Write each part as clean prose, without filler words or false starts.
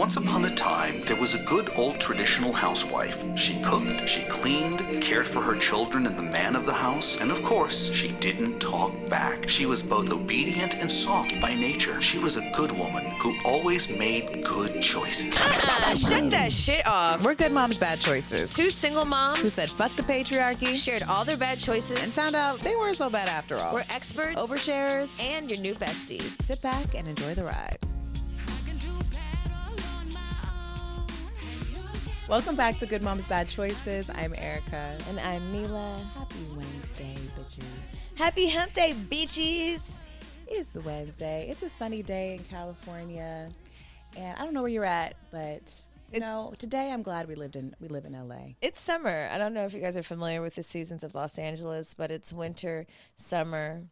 Once upon a time, there was a good old traditional housewife. She cooked, she cleaned, cared for her children and the man of the house, and of course, she didn't talk back. She was both obedient and soft by nature. She was a good woman who always made good choices. Shut that shit off. We're good moms, bad choices. Two single moms Who said fuck the patriarchy shared all their bad choices and found out they weren't so bad after all. We're experts, oversharers, and your new besties. Sit back and enjoy the ride. Welcome back to Good Moms, Bad Choices. I'm Erica. And I'm Milah. Happy Wednesday, bitches. Happy hump day, bitches. It's Wednesday. It's a sunny day in California. And I don't know where you're at, but today I'm glad we live in LA. It's summer. I don't know if you guys are familiar with the seasons of Los Angeles, but it's winter, summer,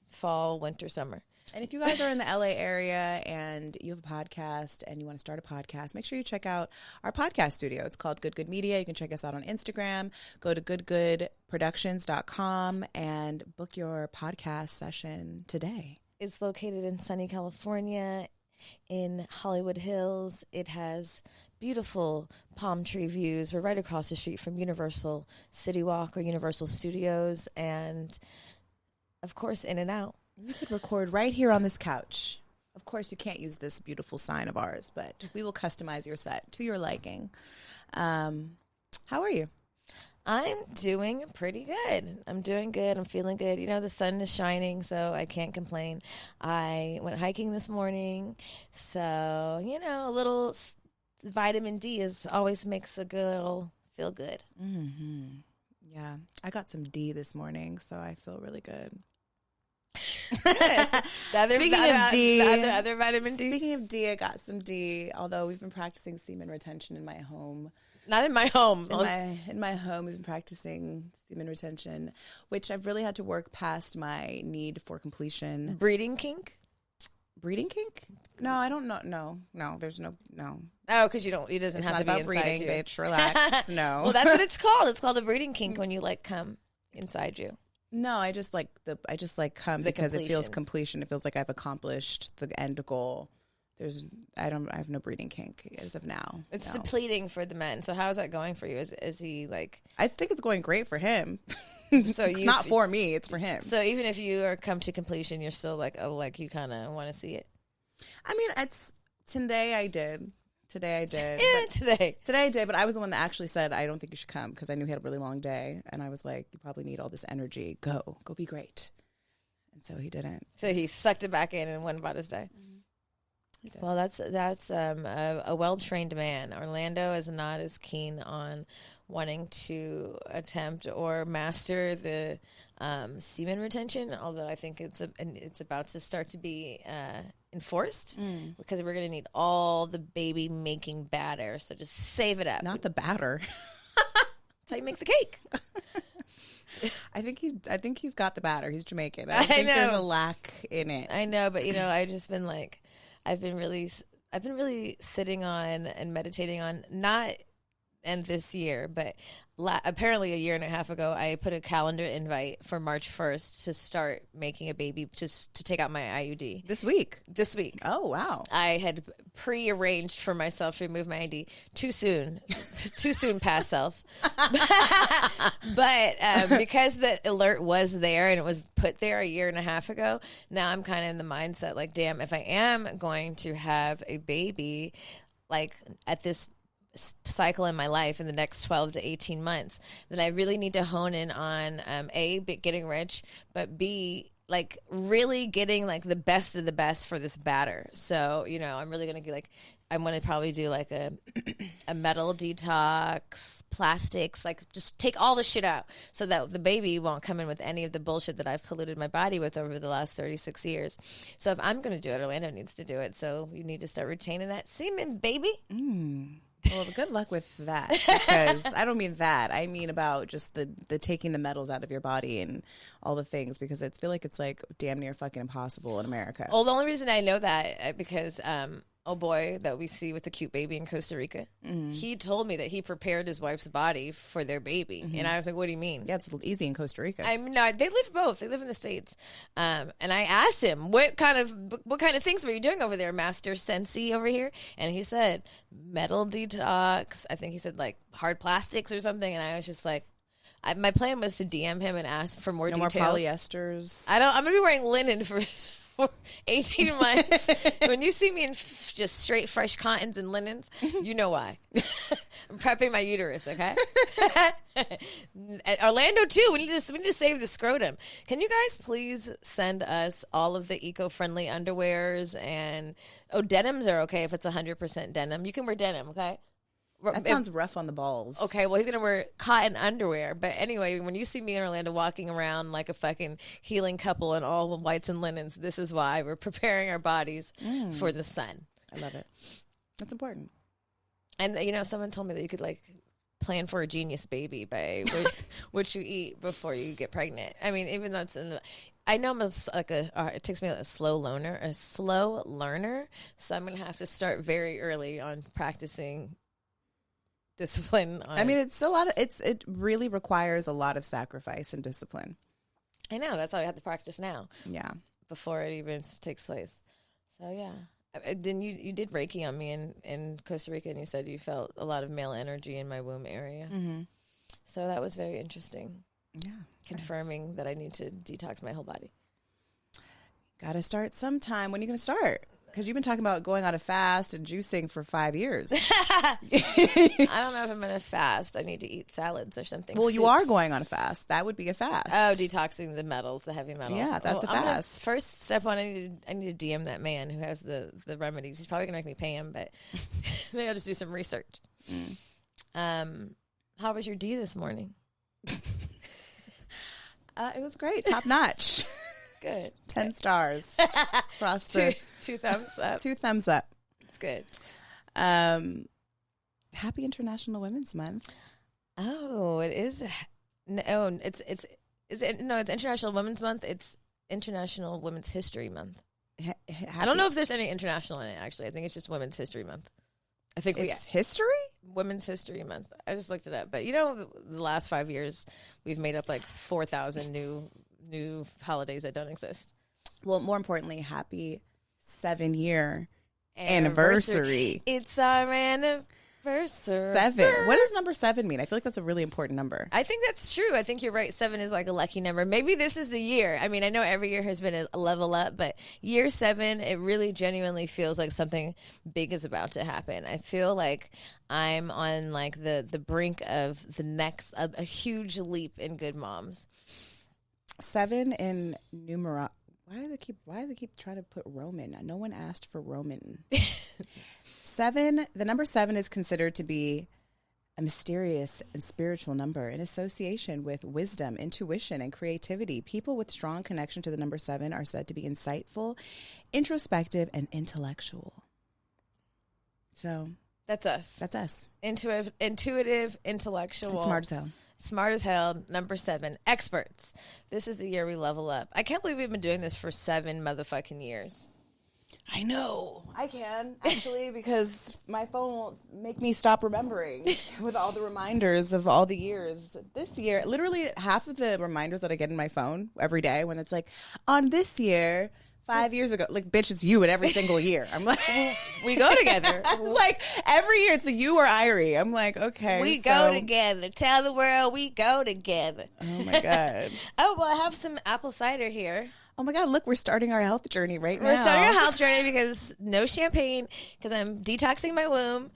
fall, winter, summer. And if you guys are in the LA area and you have a podcast and you want to start a podcast, make sure you check out our podcast studio. It's called Good Good Media. You can check us out on Instagram. Go to goodgoodproductions.com and book your podcast session today. It's located in sunny California in Hollywood Hills. It has beautiful palm tree views. We're right across the street from Universal City Walk or Universal Studios and, of course, In-N-Out. You could record right here on this couch. Of course, you can't use this beautiful sign of ours, but we will customize your set to your liking. How are you? I'm doing pretty good. I'm doing good. I'm feeling good. You know, the sun is shining, so I can't complain. I went hiking this morning, so, a little vitamin D always makes a girl feel good. Mm-hmm. Yeah, I got some D this morning, so I feel really good. Speaking of D, the other vitamin D. Speaking of D, I got some D. Although we've been practicing semen retention in my home. Not in my home. In my home, we've been practicing semen retention, which I've really had to work past my need for completion. Breeding kink? Breeding kink? No, I don't know. No, there's no. Oh, because it doesn't have to be about inside breeding, you. bitch. Relax. No. Well, that's what it's called. It's called a breeding kink when you come inside you. No, I just come because completion. It feels completion. It feels like I've accomplished the end goal. I have no breeding kink as of now. It's depleting for the men. So how is that going for you? Is he like? I think it's going great for him. So it's not for me. It's for him. So even if you come to completion, you're still you kind of want to see it. I mean, today I did. Today I did. Yeah, today I did, but I was the one that actually said, I don't think you should come because I knew he had a really long day. And I was like, you probably need all this energy. Go be great. And so he didn't. So he sucked it back in and went about his day. Mm-hmm. He did. Well, that's a well-trained man. Orlando is not as keen on wanting to attempt or master the semen retention, although I think it's about to start to be enforced because we're going to need all the baby making batter. So just save it up. Not the batter. That's how you make the cake. I think he's got the batter. He's Jamaican. I think there's a lack in it. I know, but I've just been I've been really sitting on and meditating on not end this year, but apparently a year and a half ago, I put a calendar invite for March 1st to start making a baby, to take out my IUD. This week? This week. Oh, wow. I had pre-arranged for myself to remove my ID. Too soon. Too soon past self. But because the alert was there and it was put there a year and a half ago, now I'm kind of in the mindset damn, if I am going to have a baby, at this cycle in my life in the next 12 to 18 months, then I really need to hone in on A, getting rich, but B, really getting the best of the best for this batter. So, I'm really going to I'm going to probably do a metal detox, plastics, just take all the shit out so that the baby won't come in with any of the bullshit that I've polluted my body with over the last 36 years. So if I'm going to do it, Orlando needs to do it. So you need to start retaining that semen, baby. Well, good luck with that, because I don't mean that. I mean about just the taking the metals out of your body and all the things, because I feel like it's damn near fucking impossible in America. Well, the only reason I know that because boy that we see with the cute baby in Costa Rica, he told me that he prepared his wife's body for their baby. And I was like, what do you mean? Yeah, it's easy in Costa Rica. I mean, no, they live both. They live in the States. And I asked him, what kind of things were you doing over there, Master Sensi over here? And he said, metal detox. I think he said like hard plastics or something. And I was just like, my plan was to DM him and ask for more details. More polyesters. I'm going to be wearing linen for 18 months. When you see me in just straight fresh cottons and linens, you know why. I'm prepping my uterus, okay? At Orlando too. We need to save the scrotum. Can you guys please send us all of the eco-friendly underwears and denims are okay if it's 100% denim. You can wear denim, okay? That sounds rough on the balls. Okay, well, he's going to wear cotton underwear. But anyway, when you see me in Orlando walking around like a fucking healing couple in all whites and linens, this is why we're preparing our bodies for the sun. I love it. That's important. And, someone told me that you could, like, plan for a genius baby by what you eat before you get pregnant. I mean, even though it's I know I'm it takes me a slow learner. So I'm going to have to start very early on practicing discipline. I mean, it really requires a lot of sacrifice and discipline. I know. That's why I have to practice now. Yeah. Before it even takes place. So, yeah. Then you did Reiki on me in Costa Rica, and you said you felt a lot of male energy in my womb area. Mm-hmm. So that was very interesting. Yeah. Confirming that I need to detox my whole body. Got to start sometime. When are you going to start? Because you've been talking about going on a fast and juicing for 5 years. I don't know if I'm going to fast. I need to eat salads or something. Well, you are going on a fast. That would be a fast. Oh, detoxing the metals, the heavy metals. Yeah, that's a fast. First step one, I need to DM that man who has the remedies. He's probably going to make me pay him, but maybe I'll just do some research. How was your D this morning? It was great. Top notch. Good. 10 stars. Across the two thumbs up. 2 thumbs up. It's good. Happy International Women's Month. Oh, it is. No, it's International Women's Month. It's International Women's History Month. I don't know if there's any international in it, actually. I think it's just Women's History Month. I think it's history? Women's History Month. I just looked it up. But, the last 5 years, we've made up like 4,000 new holidays that don't exist. Well, more importantly, happy 7-year anniversary. It's our anniversary. 7. What does number 7 mean? I feel like that's a really important number. I think that's true. I think you're right. 7 is like a lucky number. Maybe this is the year. I mean, I know every year has been a level up, but year 7, it really genuinely feels like something big is about to happen. I feel like I'm on like the brink of the next, a huge leap in good moms. 7 in numeral. Why do they keep trying to put Roman? No one asked for Roman. 7. The number 7 is considered to be a mysterious and spiritual number in association with wisdom, intuition, and creativity. People with strong connection to the number 7 are said to be insightful, introspective, and intellectual. So that's us. That's us. Intuitive, intellectual, and smart as hell. Smart as hell. Number 7, experts. This is the year we level up. I can't believe we've been doing this for 7 motherfucking years. I know. I can, actually, because my phone won't make me stop remembering with all the reminders of all the years. This year, literally half of the reminders that I get in my phone every day when it's like, on this year, 5 years ago, like, bitch, it's you in every single year. I'm like, we go together. Like, every year it's a you or Irie. I'm like, okay. We go together. Tell the world we go together. Oh, my God. Oh, well, I have some apple cider here. Oh, my God, look, we're starting our health journey right now. We're starting our health journey because no champagne, because I'm detoxing my womb.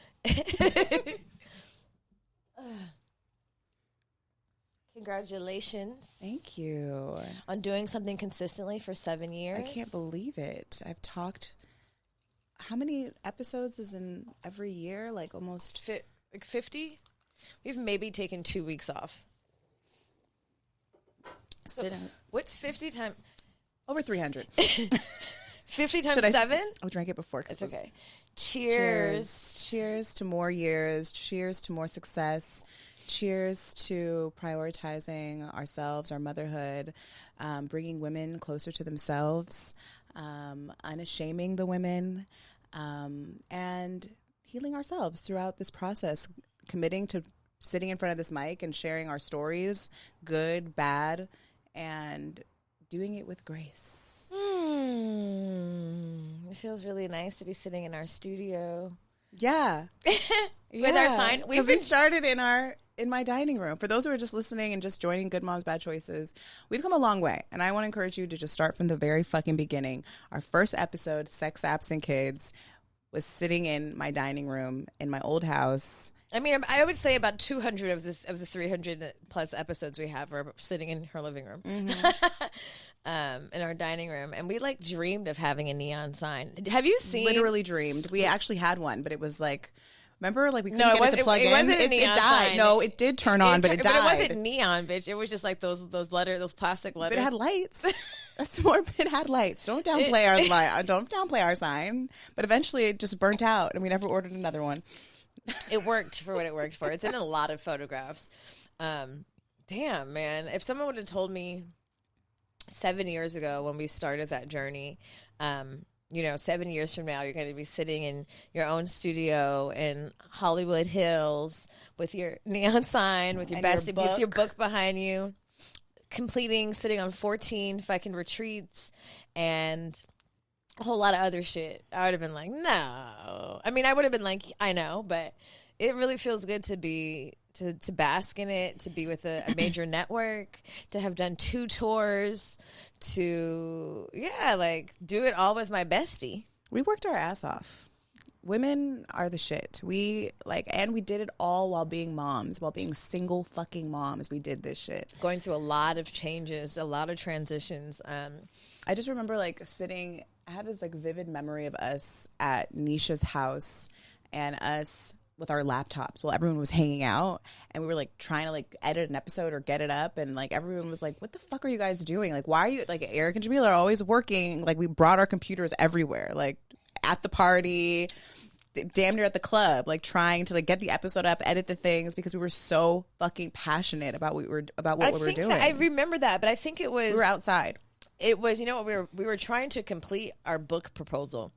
Congratulations. Thank you. On doing something consistently for 7 years. I can't believe it. I've talked. How many episodes is in every year? Like almost 50? We've maybe taken 2 weeks off. So what's 50 times? Over 300. 50 times 7? I drank it before. It's okay. Cheers. Cheers to more years. Cheers to more success. Cheers to prioritizing ourselves, our motherhood, bringing women closer to themselves, unashaming the women, and healing ourselves throughout this process, committing to sitting in front of this mic and sharing our stories, good, bad, and doing it with grace. It feels really nice to be sitting in our studio. Yeah. With our sign. We started in my dining room. For those who are just listening and just joining Good Moms, Bad Choices, we've come a long way. And I want to encourage you to just start from the very fucking beginning. Our first episode, Sex Absent Kids, was sitting in my dining room in my old house. I mean, I would say about 200 of the 300 plus episodes we have are sitting in her living room, in our dining room, and we like dreamed of having a neon sign. Have you seen? Literally dreamed. We actually had one, but it was like, remember, like we couldn't get it to plug in. It wasn't a neon it died. sign. No, it did turn on, but it died. But it wasn't neon, bitch. It was just like those plastic letters. But it had lights. That's more. It had lights. Don't downplay our light. Don't downplay our sign. But eventually, it just burnt out, and we never ordered another one. It worked for what it worked for. It's in a lot of photographs. Damn, man. If someone would have told me 7 years ago when we started that journey, 7 years from now, you're going to be sitting in your own studio in Hollywood Hills with your neon sign, with your bestie, with your book behind you, sitting on 14 fucking retreats and a whole lot of other shit, I would have been like, no. I mean, I would have been like, I know, but it really feels good to be to bask in it, to be with a major network, to have done 2 tours, to do it all with my bestie. We worked our ass off. Women are the shit. And we did it all while being moms, while being single fucking moms. We did this shit. Going through a lot of changes, a lot of transitions. I just remember sitting, I have this vivid memory of us at Nisha's house and us with our laptops while everyone was hanging out, and we were trying to edit an episode or get it up, and everyone was like, what the fuck are you guys doing? Why are you Eric and Jamila are always working. We brought our computers everywhere, at the party, damn near at the club, trying to get the episode up, edit the things, because we were so fucking passionate about what we were doing. I remember that, but I think it was, we were outside. It was, we were trying to complete our book proposal,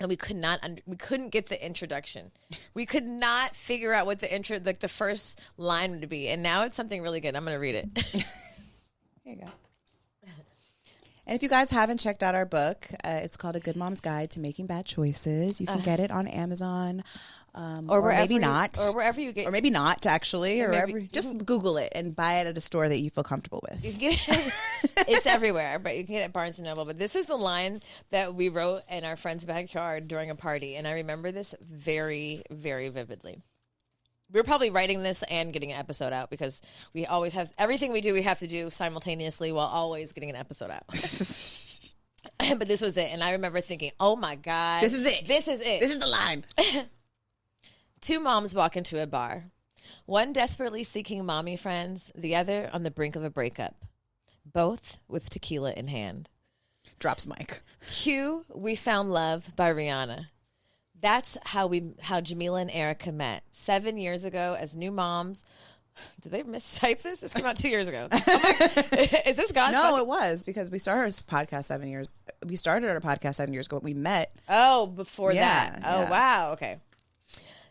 and we couldn't get the introduction. We could not figure out what the first line would be, and now it's something really good. I'm going to read it. There you go. And if you guys haven't checked out our book, it's called A Good Mom's Guide to Making Bad Choices. You can get it on Amazon, or maybe not, or wherever you get, or maybe not actually, or just Google it and buy it at a store that you feel comfortable with. You can get it, it's everywhere, but you can get it at Barnes and Noble. But this is the line that we wrote in our friend's backyard during a party, and I remember this very, very vividly. We were probably writing this and getting an episode out, because we always have everything we do, we have to do simultaneously while always getting an episode out. But this was it. And I remember thinking, oh my God. This is it. This is it. This is the line. 2 moms walk into a bar. One desperately seeking mommy friends, the other on the brink of a breakup. Both with tequila in hand. Drops mic. Cue We Found Love by Rihanna. That's how Jamila and Erica met 7 years ago as new moms. Did they mistype this? This came out 2 years ago. Is this God? No, it was, because we started our podcast 7 years. We started our podcast 7 years ago. We met. Oh, before that. Oh, yeah. wow. Okay.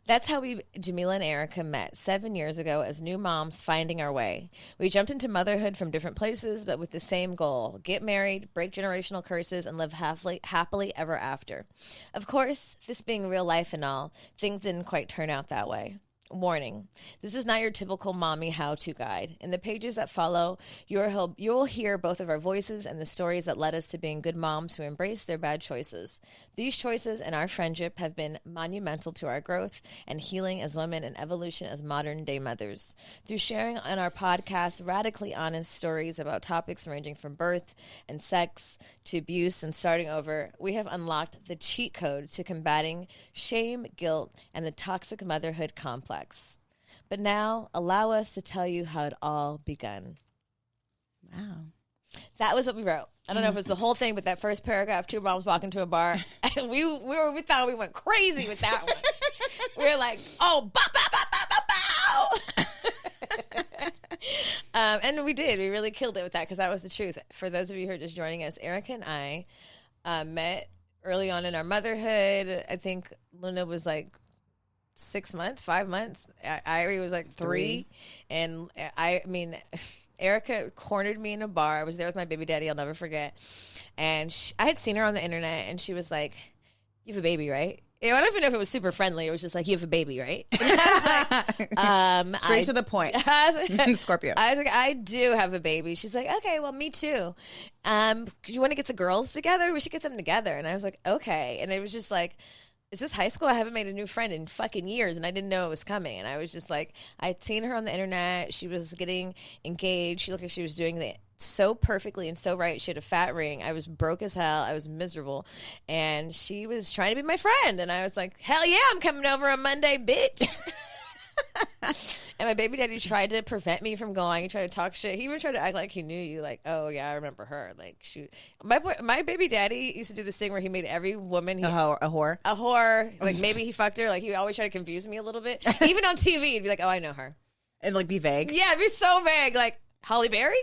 That's how Jamila and Erica met 7 years ago as new moms finding our way. We jumped into motherhood from different places, but with the same goal: get married, break generational curses, and live happily ever after. Of course, this being real life and all, things didn't quite turn out that way. Warning, this is not your typical mommy how-to guide. In the pages that follow, you'll hear both of our voices and the stories that led us to being good moms who embrace their bad choices. These choices and our friendship have been monumental to our growth and healing as women and evolution as modern-day mothers. Through sharing on our podcast radically honest stories about topics ranging from birth and sex to abuse and starting over, we have unlocked the cheat code to combating shame, guilt, and the toxic motherhood complex. But now, allow us to tell you how it all begun. Wow. That was what we wrote. I don't know if it was the whole thing, but that first paragraph, 2 moms walking to a bar, and we thought we went crazy with that one. We were like, oh, bow, bow, bow, bow, bow, bow. And we did. We really killed it with that, because that was the truth. For those of you who are just joining us, Erica and I met early on in our motherhood. I think Luna was like 6 months, 5 months. Irie was like 3. And I mean, Erica cornered me in a bar. I was there with my baby daddy. I'll never forget. And I had seen her on the internet, and she was like, "You have a baby, right?" I don't even know if it was super friendly. It was just like, "You have a baby, right?" And I was like, straight to the point. Scorpio. I was like, "I do have a baby." She's like, "Okay, well, me too. You want to get the girls together? We should get them together." And I was like, "Okay." And it was just like, is this high school? I haven't made a new friend in fucking years, and I didn't know it was coming. And I was just like, I'd seen her on the internet. She was getting engaged. She looked like she was doing it so perfectly and so right. She had a fat ring. I was broke as hell. I was miserable. And she was trying to be my friend. And I was like, hell yeah, I'm coming over on Monday, bitch. And my baby daddy tried to prevent me from going. He tried to talk shit. He even tried to act like he knew you. Like, oh yeah, I remember her. Like, shoot, my baby daddy used to do this thing where he made every woman a whore. Like maybe he fucked her. Like he always tried to confuse me a little bit. Even on TV, he'd be like, oh, I know her, and like be vague. Yeah, it'd be so vague. Like Holly Berry.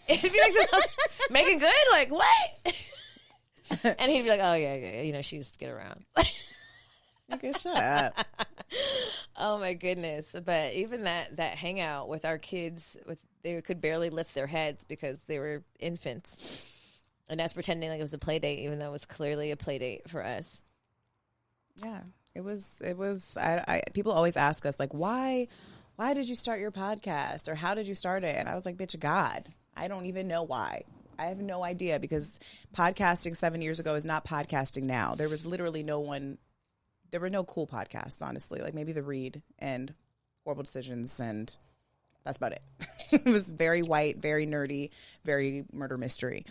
It'd be like the most Megan Good. Like what? And he'd be like, oh yeah, you know, she used to get around. Okay, shut up. Oh my goodness. But even that hangout with our kids, they could barely lift their heads because they were infants. And us pretending like it was a play date, even though it was clearly a play date for us. Yeah, it was. People always ask us like, why did you start your podcast, or how did you start it? And I was like, bitch, God, I don't even know why. I have no idea, because podcasting 7 years ago is not podcasting now. There was literally no one. There were no cool podcasts, honestly. Like maybe The Read and Horrible Decisions, and that's about it. It was very white, very nerdy, very murder mystery.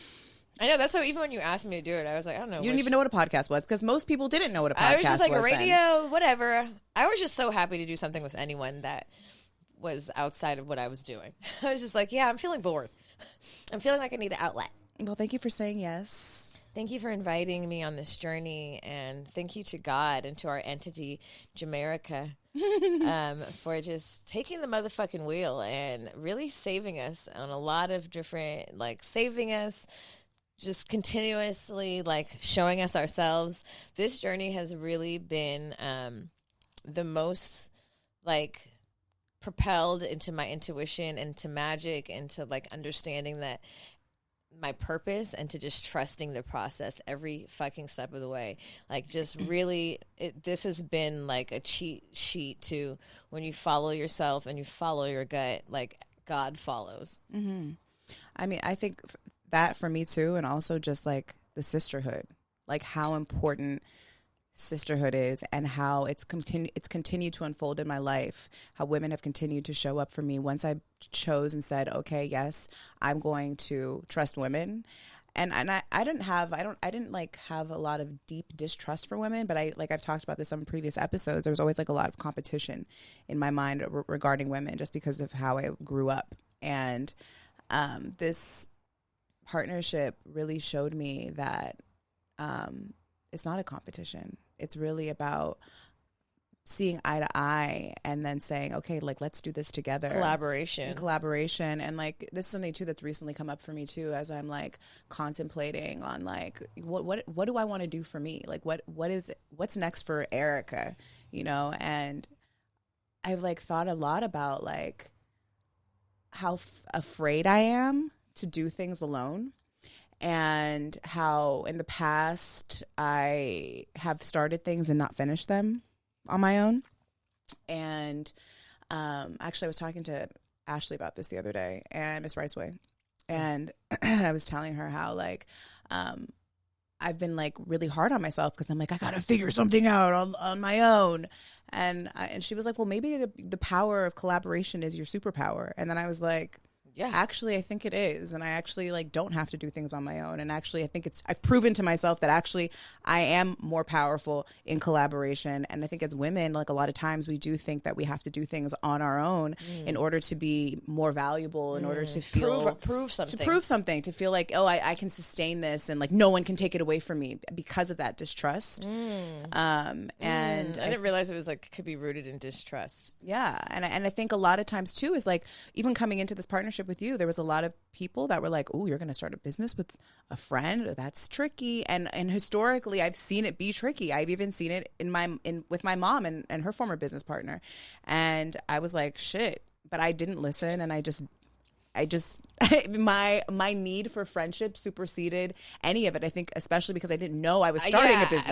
I know. That's why even when you asked me to do it, I was like, I don't know. You didn't even know what a podcast was, because most people didn't know what a podcast was. I was just like a radio, then. Whatever. I was just so happy to do something with anyone that was outside of what I was doing. I was just like, yeah, I'm feeling bored. I'm feeling like I need an outlet. Well, thank you for saying yes. Thank you for inviting me on this journey, and thank you to God and to our entity, Jamaica, for just taking the motherfucking wheel and really saving us on a lot of different, like saving us, just continuously like showing us ourselves. This journey has really been the most like propelled into my intuition and to magic and to like understanding that my purpose, and to just trusting the process every fucking step of the way. Like just really, this has been like a cheat sheet to when you follow yourself and you follow your gut, like God follows. Mm-hmm. I mean, I think that for me too, and also just like the sisterhood, like how important sisterhood is, and how it's continued to unfold in my life, how women have continued to show up for me once I chose and said, okay, yes, I'm going to trust women. And I didn't have a lot of deep distrust for women, but I've talked about this on previous episodes. There was always like a lot of competition in my mind regarding women, just because of how I grew up. And this partnership really showed me that it's not a competition. It's really about seeing eye to eye and then saying, okay, like, let's do this together. Collaboration. And like, this is something too that's recently come up for me too, as I'm like contemplating on like, what do I want to do for me? Like, what's next for Erica, you know? And I've like thought a lot about like how afraid I am to do things alone. And how in the past I have started things and not finished them on my own. And actually I was talking to Ashley about this the other day, and Miss Rightsway. And I was telling her how like I've been like really hard on myself, because I'm like, I got to figure something out on my own. And she was like, well, maybe the power of collaboration is your superpower. And then I was like, yeah, actually, I think it is. And I actually like don't have to do things on my own. And actually, I think I've proven to myself that actually I am more powerful in collaboration. And I think as women, like a lot of times we do think that we have to do things on our own in order to be more valuable, in order to feel prove something, to feel like, oh, I can sustain this, and like no one can take it away from me because of that distrust. And I didn't realize it was like could be rooted in distrust. Yeah. And I think a lot of times too is like even coming into this partnership friendship with you, there was a lot of people that were like, oh, you're going to start a business with a friend? That's tricky. And historically, I've seen it be tricky. I've even seen it with my mom and her former business partner. And I was like, shit, but I didn't listen. And I just my need for friendship superseded any of it. I think especially because I didn't know I was starting a business.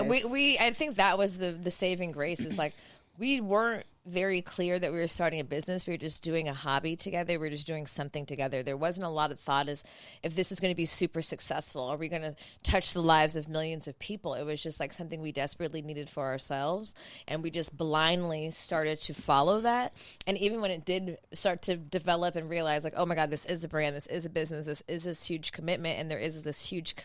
I think that was the saving grace, is like we weren't very clear that we were starting a business. We were just doing a hobby together. We were just doing something together. There wasn't a lot of thought as if this is going to be super successful. Are we going to touch the lives of millions of people? It was just like something we desperately needed for ourselves. And we just blindly started to follow that. And even when it did start to develop and realize like, oh my God, this is a brand, this is a business, this is this huge commitment, and there is this huge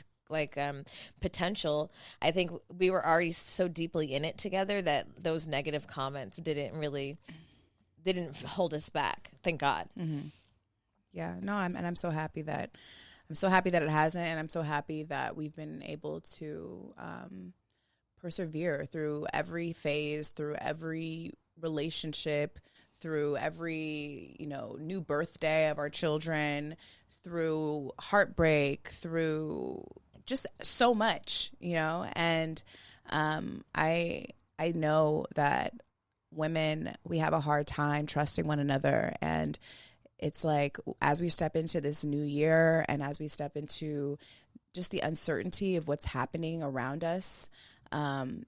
potential, I think we were already so deeply in it together that those negative comments didn't hold us back. Thank God. Mm-hmm. Yeah, no, I'm so happy that it hasn't, and I'm so happy that we've been able to persevere through every phase, through every relationship, through every, new birthday of our children, through heartbreak, through just so much, and I know that women, we have a hard time trusting one another, and it's like as we step into this new year and as we step into just the uncertainty of what's happening around us,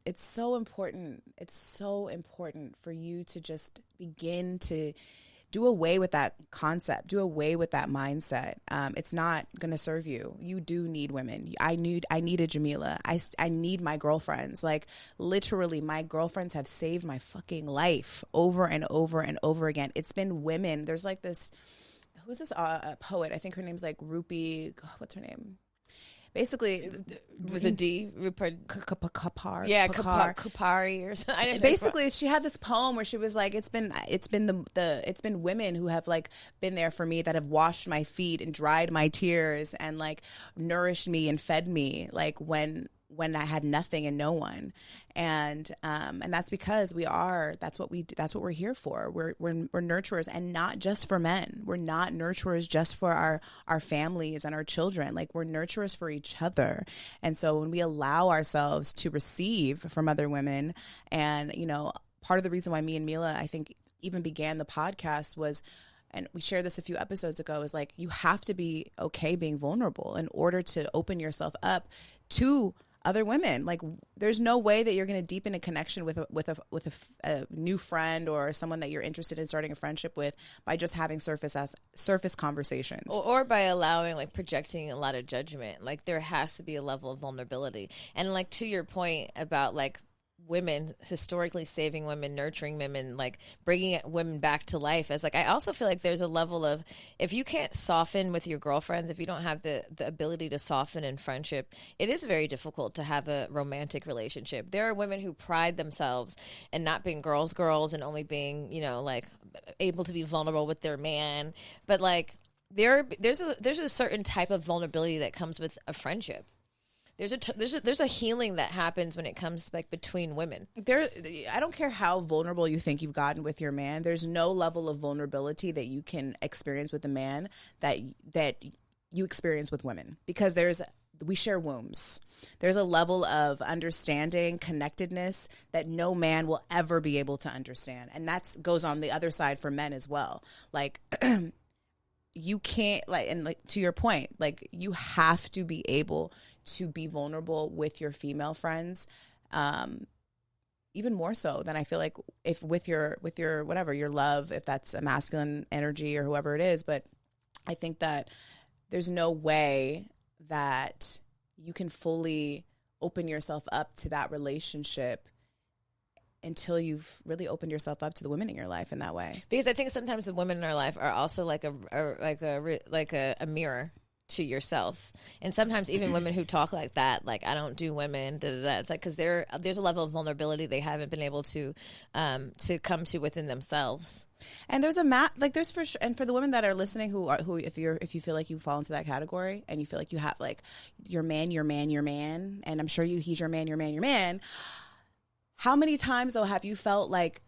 it's so important for you to just begin to do away with that concept, do away with that mindset. It's not going to serve you. You do need women. I needed Jamila. I need my girlfriends. Like literally my girlfriends have saved my fucking life over and over and over again. It's been women. There's like this, who's this poet? I think her name's like Rupi, what's her name? Basically, with a D, Rupert Kapar. Yeah, Kapari or something. Basically, she had this poem where she was like, "It's been women who have like been there for me, that have washed my feet and dried my tears and like nourished me and fed me, like when I had nothing and no one." And that's because that's what we're here for. We're nurturers, and not just for men. We're not nurturers just for our families and our children. Like we're nurturers for each other. And so when we allow ourselves to receive from other women, and part of the reason why me and Mila, I think, even began the podcast was, and we shared this a few episodes ago, is like you have to be okay being vulnerable in order to open yourself up to other women. Like there's no way that you're going to deepen a connection with a new friend or someone that you're interested in starting a friendship with by just having surface conversations, or by allowing like projecting a lot of judgment. Like there has to be a level of vulnerability. And like to your point about like women historically saving women, nurturing women, like bringing women back to life, as like I also feel like there's a level of, if you can't soften with your girlfriends, if you don't have the ability to soften in friendship, it is very difficult to have a romantic relationship. There are women who pride themselves in not being girls and only being like able to be vulnerable with their man, but like there's a certain type of vulnerability that comes with a friendship. There's a healing that happens when it comes like between women. I don't care how vulnerable you think you've gotten with your man. There's no level of vulnerability that you can experience with a man that you experience with women, because we share wombs. There's a level of understanding, connectedness that no man will ever be able to understand, and that goes on the other side for men as well. Like. You can't to your point, like you have to be able to be vulnerable with your female friends, even more so than I feel like if with your whatever, your love, if that's a masculine energy or whoever it is. But I think that there's no way that you can fully open yourself up to that relationship until you've really opened yourself up to the women in your life in that way. Because I think sometimes the women in our life are also like a mirror to yourself. And sometimes even women who talk like that, like I don't do women, it's like because there's a level of vulnerability they haven't been able to come to within themselves. And there's there's for sure, and for the women that are listening who if you feel like you fall into that category and you feel like you have like your man, and I'm sure he's your man. How many times though have you felt like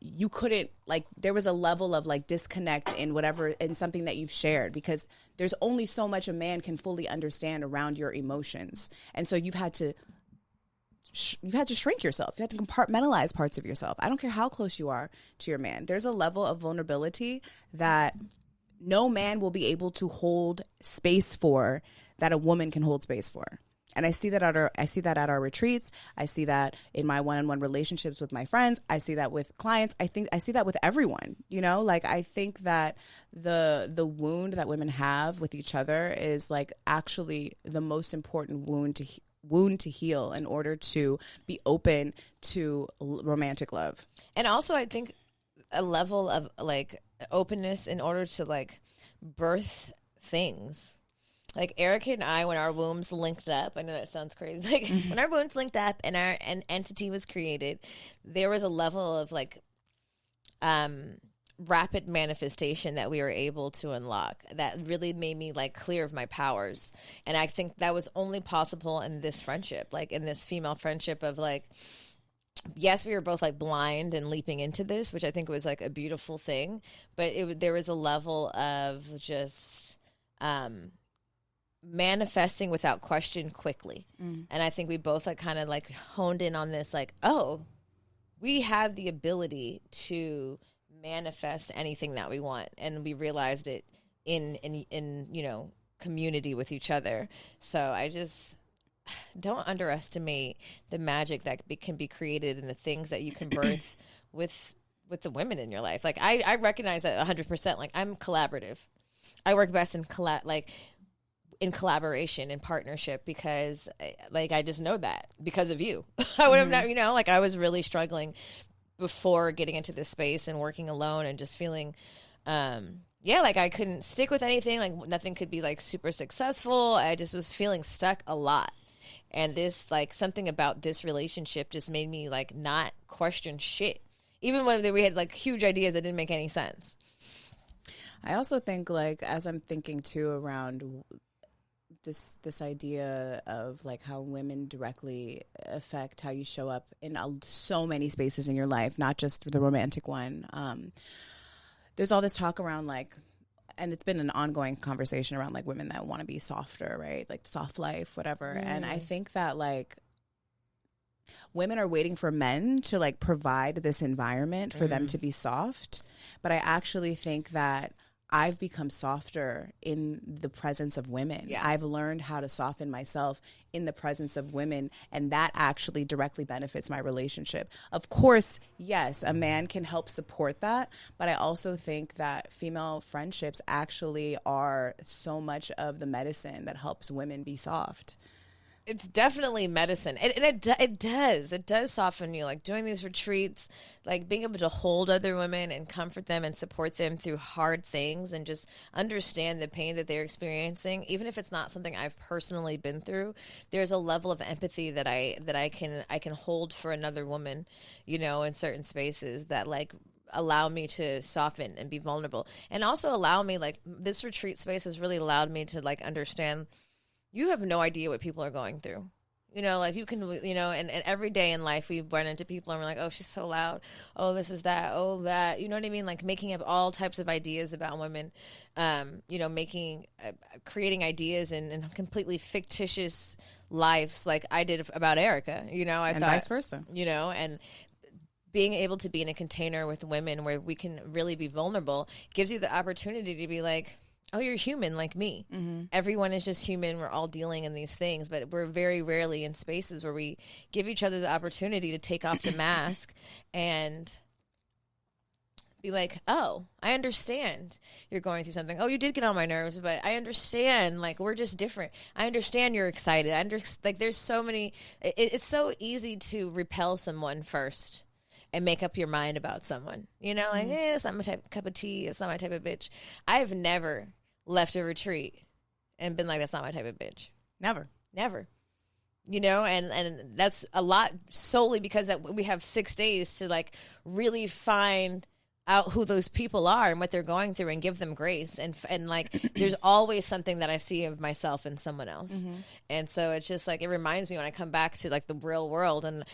you couldn't, like, there was a level of like disconnect in whatever, in something that you've shared, because there's only so much a man can fully understand around your emotions. And so you've had to shrink yourself. You had to compartmentalize parts of yourself. I don't care how close you are to your man. There's a level of vulnerability that no man will be able to hold space for that a woman can hold space for. And I see that at our retreats. I see that in my one-on-one relationships with my friends. I see that with clients. I see that with everyone. You know, like, I think that the wound that women have with each other is like actually the most important wound to heal in order to be open to romantic love. And also, I think a level of like openness in order to like birth things. Like Erica and I, when our wombs linked up, I know that sounds crazy. Like when our wombs linked up and an entity was created, there was a level of like rapid manifestation that we were able to unlock that really made me like clear of my powers. And I think that was only possible in this friendship, like in this female friendship of like, yes, we were both like blind and leaping into this, which I think was like a beautiful thing. But there was a level of just manifesting without question quickly. And I think we both like kind of like honed in on this, like, oh, we have the ability to manifest anything that we want. And we realized it in you know, community with each other. So I just don't underestimate the magic that can be created and the things that you can birth with the women in your life. Like I recognize that 100%. Like I'm collaborative. I work best in collaboration and partnership because like I just know that because of you. I would have not, you know, like I was really struggling before getting into this space and working alone and just feeling like I couldn't stick with anything, like nothing could be like super successful. I just was feeling stuck a lot. And this, like, something about this relationship just made me like not question shit, even when we had like huge ideas that didn't make any sense. I also think, like, as I'm thinking too around this idea of like how women directly affect how you show up in so many spaces in your life, not just the romantic one. There's all this talk around like, and it's been an ongoing conversation around like women that want to be softer, right? Like soft life, whatever. And I think that like women are waiting for men to like provide this environment for them to be soft. But I actually think that I've become softer in the presence of women. Yeah. I've learned how to soften myself in the presence of women, and that actually directly benefits my relationship. Of course, yes, a man can help support that, but I also think that female friendships actually are so much of the medicine that helps women be soft. It's definitely medicine. It does soften you. Like doing these retreats, like being able to hold other women and comfort them and support them through hard things and just understand the pain that they're experiencing. Even if it's not something I've personally been through, there's a level of empathy that I can hold for another woman, you know, in certain spaces that like allow me to soften and be vulnerable. And also allow me, like, this retreat space has really allowed me to like understand you have no idea what people are going through. You know, like you can, you know, and every day in life we run into people and we're like, oh, she's so loud. Oh, this is that. Oh, that. You know what I mean? Like making up all types of ideas about women, you know, creating ideas and completely fictitious lives like I did about Erica, you know, I thought, vice versa, you know, and being able to be in a container with women where we can really be vulnerable gives you the opportunity to be like, oh, you're human like me. Mm-hmm. Everyone is just human. We're all dealing in these things, but we're very rarely in spaces where we give each other the opportunity to take off the mask and be like, oh, I understand you're going through something. Oh, you did get on my nerves, but I understand. Like, we're just different. I understand you're excited. Like, there's so many. It's so easy to repel someone first and make up your mind about someone. You know, like, it's not my cup of tea. It's not my type of bitch. I've never left a retreat and been like, that's not my type of bitch. Never. You know, and that's a lot solely because we have 6 days to like really find out who those people are and what they're going through and give them grace. And like, there's always something that I see of myself in someone else. And so it's just like, it reminds me when I come back to like the real world, and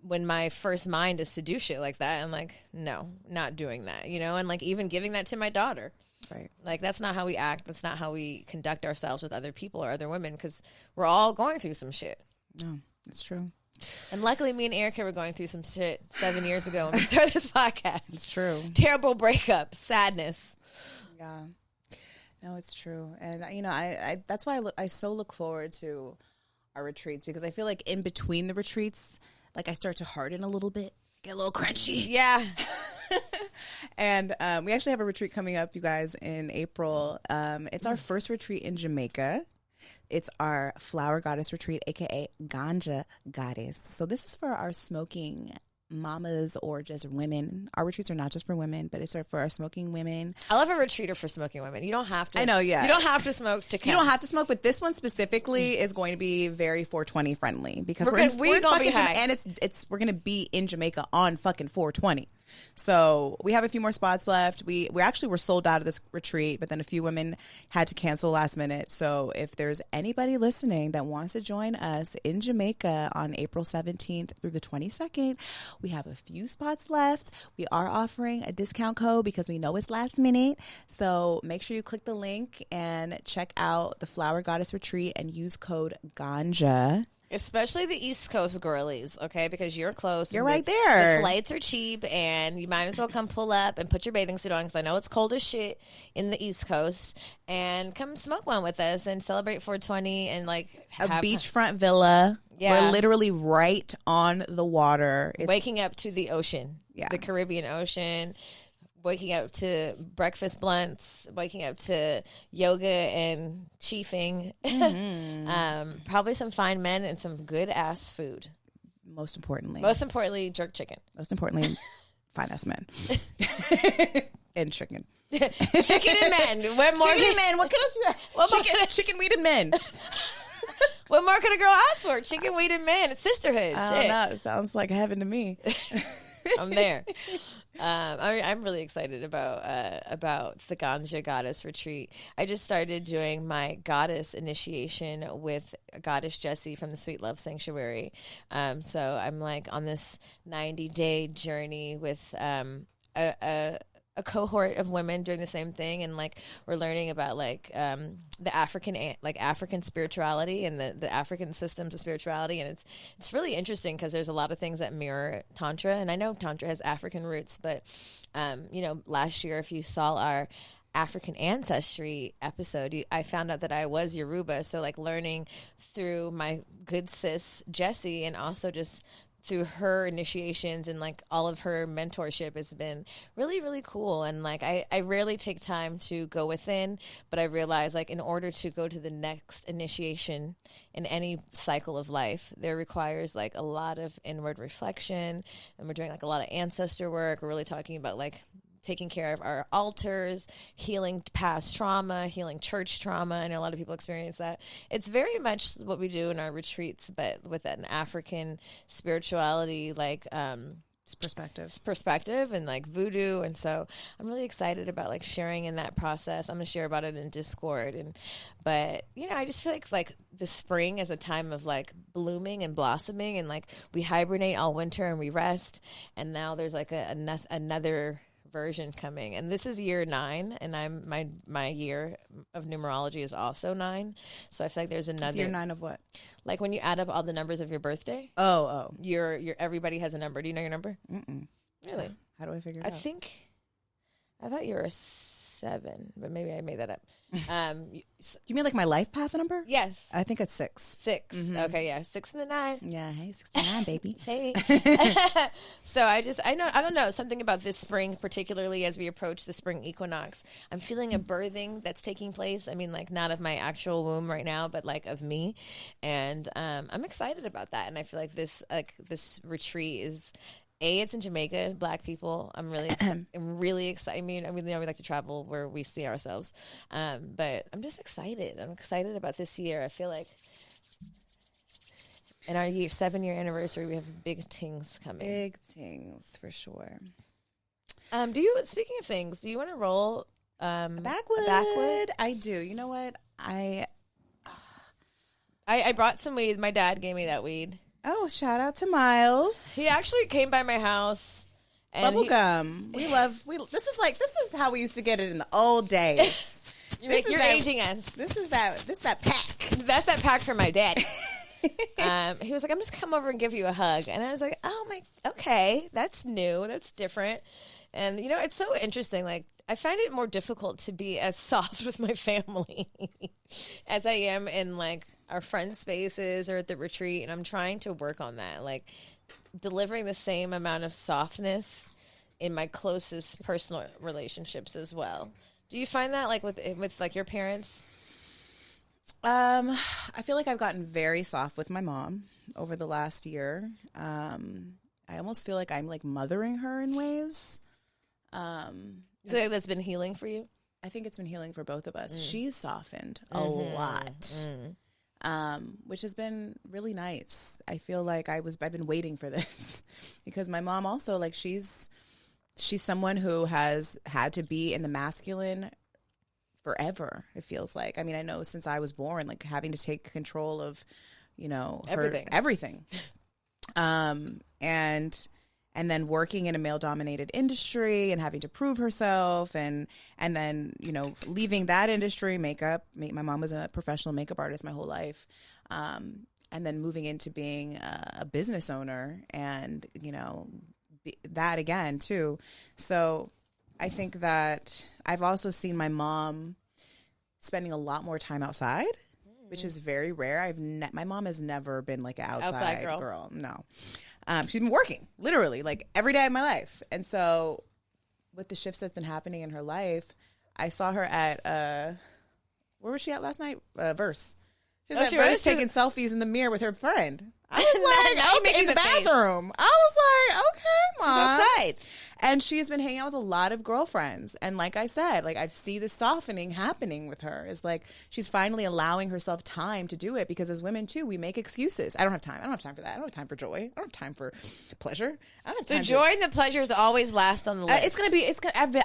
when my first mind is to do shit like that, I'm like, no, not doing that, you know? And like, even giving that to my daughter. Right. Like, that's not how we act. That's not how we conduct ourselves with other people or other women, because we're all going through some shit. No, it's true. And luckily, me and Erica were going through some shit 7 years ago when we started this podcast. It's true. Terrible breakup, sadness. Yeah. No, it's true. And, you know, I that's why I so look forward to our retreats, because I feel like in between the retreats, like I start to harden a little bit, get a little crunchy. Yeah. And we actually have a retreat coming up, you guys, in April. It's our first retreat in Jamaica. It's our flower goddess retreat, aka ganja goddess. So this is for our smoking mamas or just women. Our retreats are not just for women, but it's for our smoking women. I love a retreater for smoking women. You don't have to. I know, yeah. You don't have to smoke to count. You don't have to smoke, but this one specifically is going to be very 420 friendly, because we're in gonna be fucking high. And we're going to be in Jamaica on fucking 420. So we have a few more spots left. We actually were sold out of this retreat, but then a few women had to cancel last minute. So if there's anybody listening that wants to join us in Jamaica on April 17th through the 22nd, we have a few spots left. We are offering a discount code because we know it's last minute. So make sure you click the link and check out the Flower Goddess Retreat and use code GANJA. Especially the East Coast girlies, okay? Because you're close. You're and right there. The flights are cheap, and you might as well come pull up and put your bathing suit on, because I know it's cold as shit in the East Coast. And come smoke one with us and celebrate 420 and like a beachfront villa. Yeah. We're literally right on the water. Waking up to the ocean. Yeah. The Caribbean Ocean. Waking up to breakfast blunts, waking up to yoga and chiefing, probably some fine men and some good ass food. Most importantly, jerk chicken. Most importantly, fine ass men and chicken. Chicken and men. What more? Chicken and men. What else? Chicken, weed, and men. What more could a girl ask for? Chicken, weed, and men. It's sisterhood. I don't know. It sounds like heaven to me. I'm there. I'm really excited about the Ganja Goddess Retreat. I just started doing my goddess initiation with Goddess Jessie from the Sweet Love Sanctuary. So I'm like on this 90-day journey with a cohort of women doing the same thing, and like we're learning about like the African spirituality and the African systems of spirituality, and it's really interesting because there's a lot of things that mirror Tantra, and I know Tantra has African roots, but you know, last year if you saw our African ancestry episode, I found out that I was Yoruba, so like learning through my good sis Jessie, and also just through her initiations and like all of her mentorship has been really, really cool. And like I rarely take time to go within, but I realize like in order to go to the next initiation in any cycle of life, there requires like a lot of inward reflection, and we're doing like a lot of ancestor work. We're really talking about like taking care of our altars, healing past trauma, healing church trauma. I know a lot of people experience that. It's very much what we do in our retreats, but with an African spirituality, like perspective and like voodoo. And so I'm really excited about like sharing in that process. I'm going to share about it in Discord. But you know, I just feel like the spring is a time of like blooming and blossoming, and like we hibernate all winter and we rest. And now there's like another version coming, and this is year 9, and I'm my year of numerology is also 9, so I feel like there's another year 9 of what, like when you add up all the numbers of your birthday. Your everybody has a number. Do you know your number? Really? How do I figure it out? I thought you were a 7, but maybe I made that up. You mean like my life path number? Yes. I think it's 6. Okay, yeah, 6 and the 9. Yeah, hey, 69, baby. Hey. So I don't know, something about this spring, particularly as we approach the spring equinox. I'm feeling a birthing that's taking place. I mean, like not of my actual womb right now, but like of me, and I'm excited about that. And I feel like this retreat is. It's in Jamaica, Black people. I'm really excited. I mean, we like to travel where we see ourselves. But I'm just excited. I'm excited about this year. I feel like in our 7-year anniversary, we have big things coming. Big things, for sure. Speaking of things, do you want to roll A backwood? I do. You know what? I brought some weed. My dad gave me that weed. Oh, shout out to Miles. He actually came by my house. And Bubblegum. This is how we used to get it in the old days. You're aging us. This is that pack. That's that pack for my daddy. He was like, I'm just come over and give you a hug. And I was like, oh my, okay, that's new. That's different. And, it's so interesting. Like, I find it more difficult to be as soft with my family as I am in, like, our friend spaces or at the retreat. And I'm trying to work on that. Like, delivering the same amount of softness in my closest personal relationships as well. Do you find that, like, with like, your parents? I feel like I've gotten very soft with my mom over the last year. I almost feel like I'm, like, mothering her in ways. You think that's been healing for you? I think it's been healing for both of us. She's softened a lot, which has been really nice. I feel like I've been waiting for this because my mom also, like, she's someone who has had to be in the masculine forever. It feels like. I mean, I know since I was born, like, having to take control of, everything. And then working in a male-dominated industry and having to prove herself, and then leaving that industry, makeup. My mom was a professional makeup artist my whole life, and then moving into being a business owner, and that again too. So I think that I've also seen my mom spending a lot more time outside, which is very rare. My mom has never been like an outside girl. No. She's been working literally like every day of my life. And so with the shifts that's been happening in her life, I saw her at, where was she at last night? Verse. She was at Verse taking selfies in the mirror with her friend. I was like, okay, in the bathroom. I was like, okay, Mom. She's outside. And she's been hanging out with a lot of girlfriends. And like I said, like I see the softening happening with her. Is like she's finally allowing herself time to do it, because as women too, we make excuses. I don't have time. I don't have time for that. I don't have time for joy. I don't have time for pleasure. I don't have time. The joy and the pleasures always last on the list.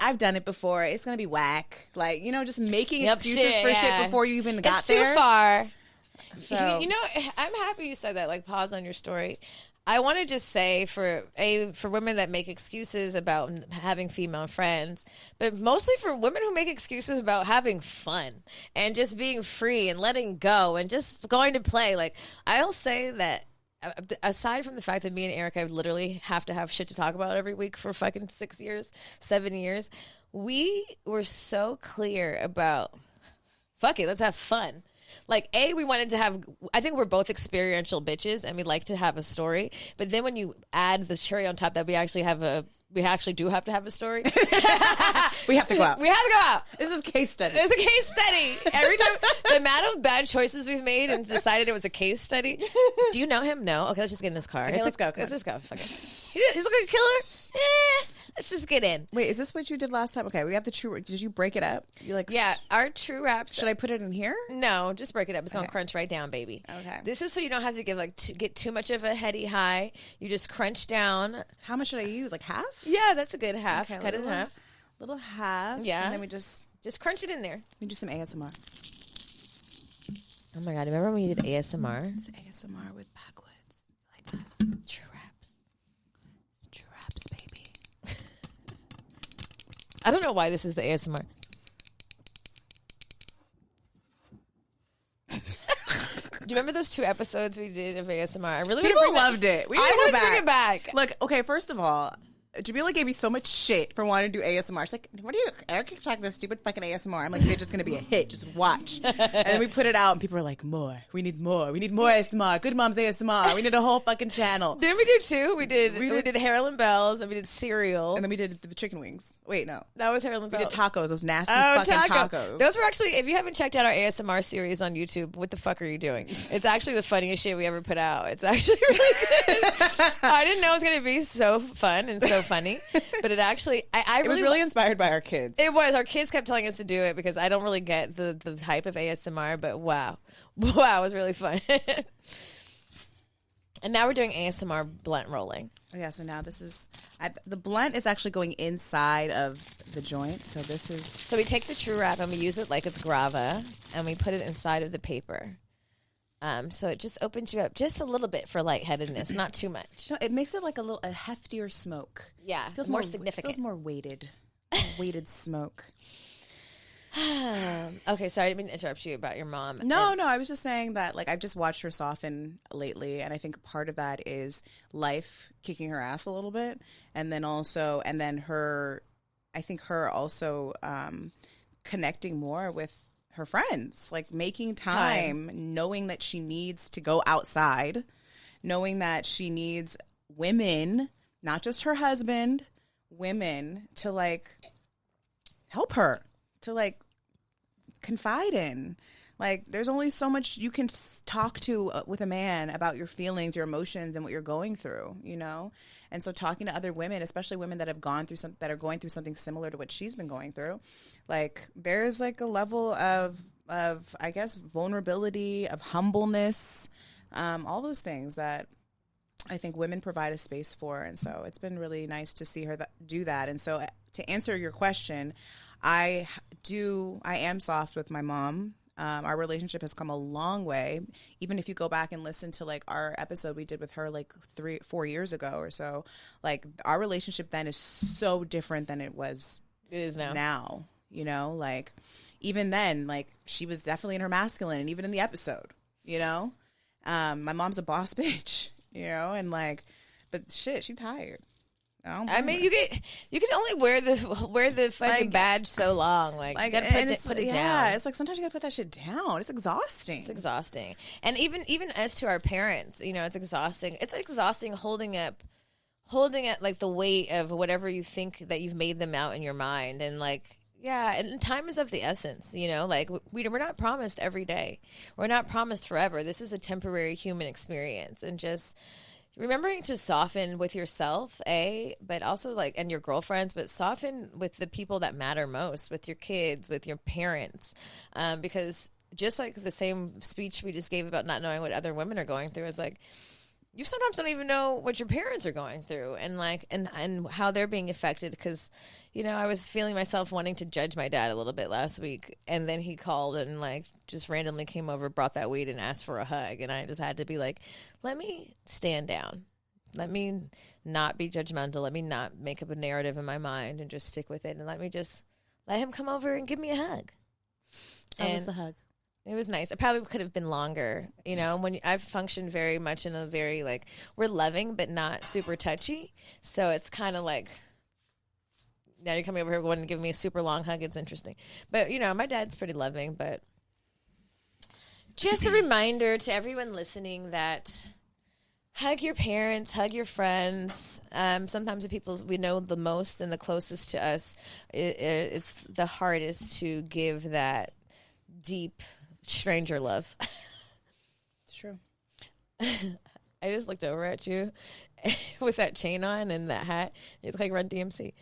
I've done it before. It's gonna be whack. Like, just making excuses for shit before you even got there. It's too far. So. I'm happy you said that. Like, pause on your story. I want to just say for women that make excuses about having female friends, but mostly for women who make excuses about having fun and just being free and letting go and just going to play. Like, I'll say that aside from the fact that me and Erica literally have to have shit to talk about every week for fucking 7 years, we were so clear about, fuck it, let's have fun. Like, we wanted to have, I think we're both experiential bitches and we like to have a story. But then when you add the cherry on top that we actually do have to have a story. We have to go out. We have to go out. This is a case study. It's a case study. Every time, the amount of bad choices we've made and decided it was a case study. Do you know him? No. Okay, let's just get in this car. Okay, let's go. Let's just go. Fuck it. He's looking a killer. Let's just get in. Wait, is this what you did last time? Okay, we have the true. Did you break it up? You like? Yeah, our true wraps. Should I put it in here? No, just break it up. It's gonna crunch right down, baby. Okay. This is so you don't have to get too much of a heady high. You just crunch down. How much should I use? Like half? Yeah, that's a good half. Okay, cut it in half. Little half. Yeah. And then we just crunch it in there. We do some ASMR. Oh my god! Remember when we did ASMR? It's ASMR with backwoods. Like that. True raps. It's true raps, baby. I don't know why this is the ASMR. Do you remember those 2 episodes we did of ASMR? I really people loved it. I want to bring it back. Look, okay, first of all, Jamila gave me so much shit for wanting to do ASMR. She's like, what are you, Erica, talking this stupid fucking ASMR? I'm like, it's just going to be a hit. Just watch. And then we put it out and people are like, more. We need more. We need more ASMR. Good Mom's ASMR. We need a whole fucking channel. Didn't we do 2? We did Harold Bells and we did cereal. And then we did the chicken wings. Wait, no. That was Harold Bells. We did tacos. Those nasty fucking tacos. Those were actually, if you haven't checked out our ASMR series on YouTube, what the fuck are you doing? It's actually the funniest shit we ever put out. It's actually really good. I didn't know it was going to be so fun and so funny. But it actually, it was really inspired by our kids. It was. Our kids kept telling us to do it because I don't really get the type of ASMR, but wow, it was really fun. And now we're doing ASMR blunt rolling. Oh, yeah, so now this is... the blunt is actually going inside of the joint, so this is... So we take the true wrap and we use it like it's grava, and we put it inside of the paper. So it just opens you up just a little bit for lightheadedness, not too much. No, it makes it like a heftier smoke. Yeah, Feels more significant. Feels more weighted. Weighted smoke. Okay, sorry, I didn't mean to interrupt you about your mom. No, I was just saying that, like, I've just watched her soften lately, and I think part of that is life kicking her ass a little bit, and then her also connecting more with her friends, like making time, knowing that she needs to go outside, knowing that she needs women, not just her husband, women to, like, help her, to, like, confide in. Like, there's only so much you can talk to with a man about your feelings, your emotions, and what you're going through, you know? And so talking to other women, especially women that have gone through that are going through something similar to what she's been going through, like, there's, like, a level of I guess, vulnerability, of humbleness, all those things that I think women provide a space for. And so it's been really nice to see her do that. And so to answer your question, I am soft with my mom. Our relationship has come a long way. Even if you go back and listen to, like, our episode we did with her, like, 4 years ago or so, like, our relationship then is so different than it is now, you know, like, even then, like, she was definitely in her masculine, and even in the episode, you know, my mom's a boss bitch, you know, and, like, but shit, she's tired. I mean, you can only wear the fucking, like, badge so long. Like you gotta put it down. Yeah, it's like sometimes you gotta put that shit down. It's exhausting. It's exhausting. And even as to our parents, you know, it's exhausting. It's exhausting holding up like the weight of whatever you think that you've made them out in your mind. And, like, yeah, and time is of the essence, you know, like we're not promised every day. We're not promised forever. This is a temporary human experience, and just remembering to soften with yourself, but also, like, and your girlfriends, but soften with the people that matter most, with your kids, with your parents, because just like the same speech we just gave about not knowing what other women are going through is, like, you sometimes don't even know what your parents are going through, and, like, and how they're being affected. Because, you know, I was feeling myself wanting to judge my dad a little bit last week, and then he called and, like, just randomly came over, brought that weed, and asked for a hug, and I just had to be like, let me stand down, let me not be judgmental, let me not make up a narrative in my mind, and just stick with it, and let me just let him come over and give me a hug. How was the hug? It was nice. It probably could have been longer, you know. When I've functioned very much in a very, like, we're loving but not super touchy, so it's kind of like, now you're coming over here wanting to give me a super long hug. It's interesting, but, you know, my dad's pretty loving. But just a reminder to everyone listening that hug your parents, hug your friends. Sometimes the people we know the most and the closest to us, it's the hardest to give that deep stranger love. It's true. I just looked over at you with that chain on and that hat. You look like Run DMC.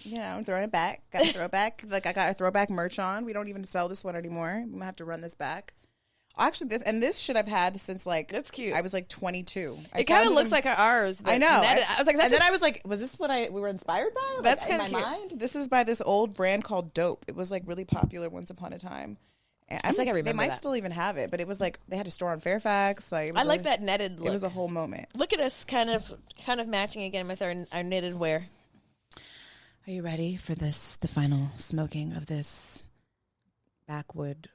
Yeah, I'm throwing it back. Got a throwback. Like, I got a throwback merch on. We don't even sell this one anymore. I'm gonna have to run this back. Actually, this shit I've had since, like, that's cute. I was like 22. It kind of looks like ours. But I know. I was like, then I was like, was this what we were inspired by? Like, that's kind of in my mind. This is by this old brand called Dope. It was, like, really popular once upon a time. And I think I remember. They might still even have it, but it was like they had a store on Fairfax. Like, I like that netted look. It was a whole moment. Look at us, kind of matching again with our knitted wear. Are you ready for this? The final smoking of this backwood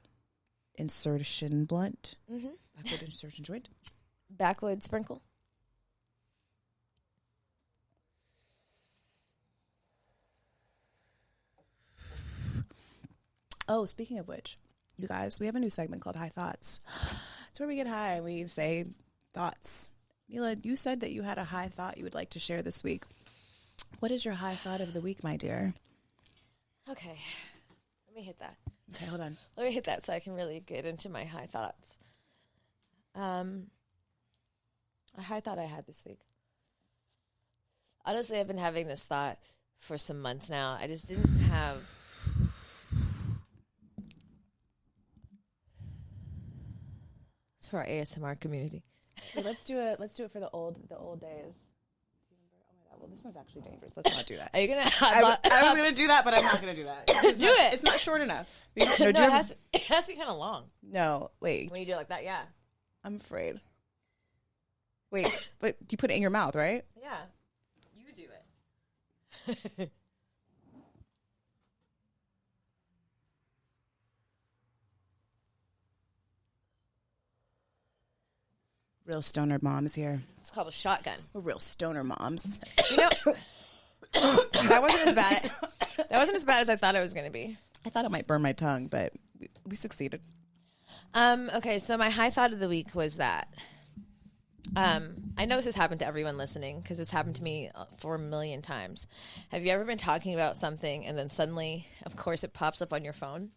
insertion blunt. Mm-hmm. Backwood insertion joint. Backwood sprinkle. Oh, speaking of which, you guys, we have a new segment called High Thoughts. It's where we get high and we say thoughts. Milah, you said that you had a high thought you would like to share this week. What is your high thought of the week, my dear? Okay. Let me hit that. Okay, hold on. Let me hit that so I can really get into my high thoughts. A high thought I had this week. Honestly, I've been having this thought for some months now. I just didn't have... for our ASMR community. Wait, let's do it. Let's do it for the old days. Oh my god! Well, this one's actually dangerous. Let's not do that. Are you gonna? I was gonna do that, but I'm not gonna do that. It's not short enough. No, it has to be kind of long. No, wait. When you do it like that, yeah. I'm afraid. Wait, but you put it in your mouth, right? Yeah, you do it. Real stoner moms here. It's called a shotgun. We're real stoner moms. You know, that wasn't as bad. That wasn't as bad as I thought it was going to be. I thought it might burn my tongue, but we succeeded. Okay, so my high thought of the week was that I know this has happened to everyone listening because it's happened to me 4 million times. Have you ever been talking about something and then suddenly, of course, it pops up on your phone?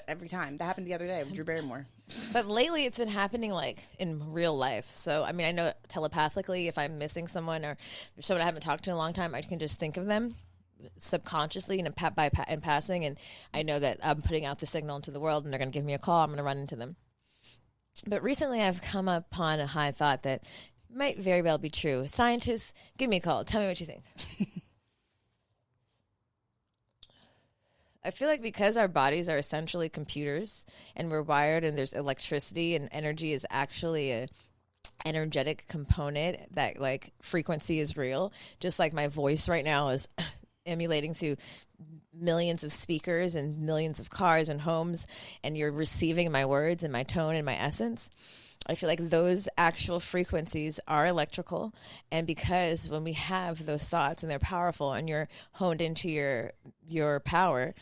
Every time. That happened the other day with Drew Barrymore. But lately it's been happening like in real life. So, I mean, I know telepathically if I'm missing someone or someone I haven't talked to in a long time, I can just think of them subconsciously and in passing. And I know that I'm putting out the signal into the world and they're going to give me a call. I'm going to run into them. But recently I've come upon a high thought that might very well be true. Scientists, give me a call. Tell me what you think. I feel like because our bodies are essentially computers and we're wired and there's electricity and energy is actually a energetic component, that like frequency is real. Just like my voice right now is emulating through millions of speakers and millions of cars and homes, and you're receiving my words and my tone and my essence. I feel like those actual frequencies are electrical, and because when we have those thoughts and they're powerful and you're honed into your power,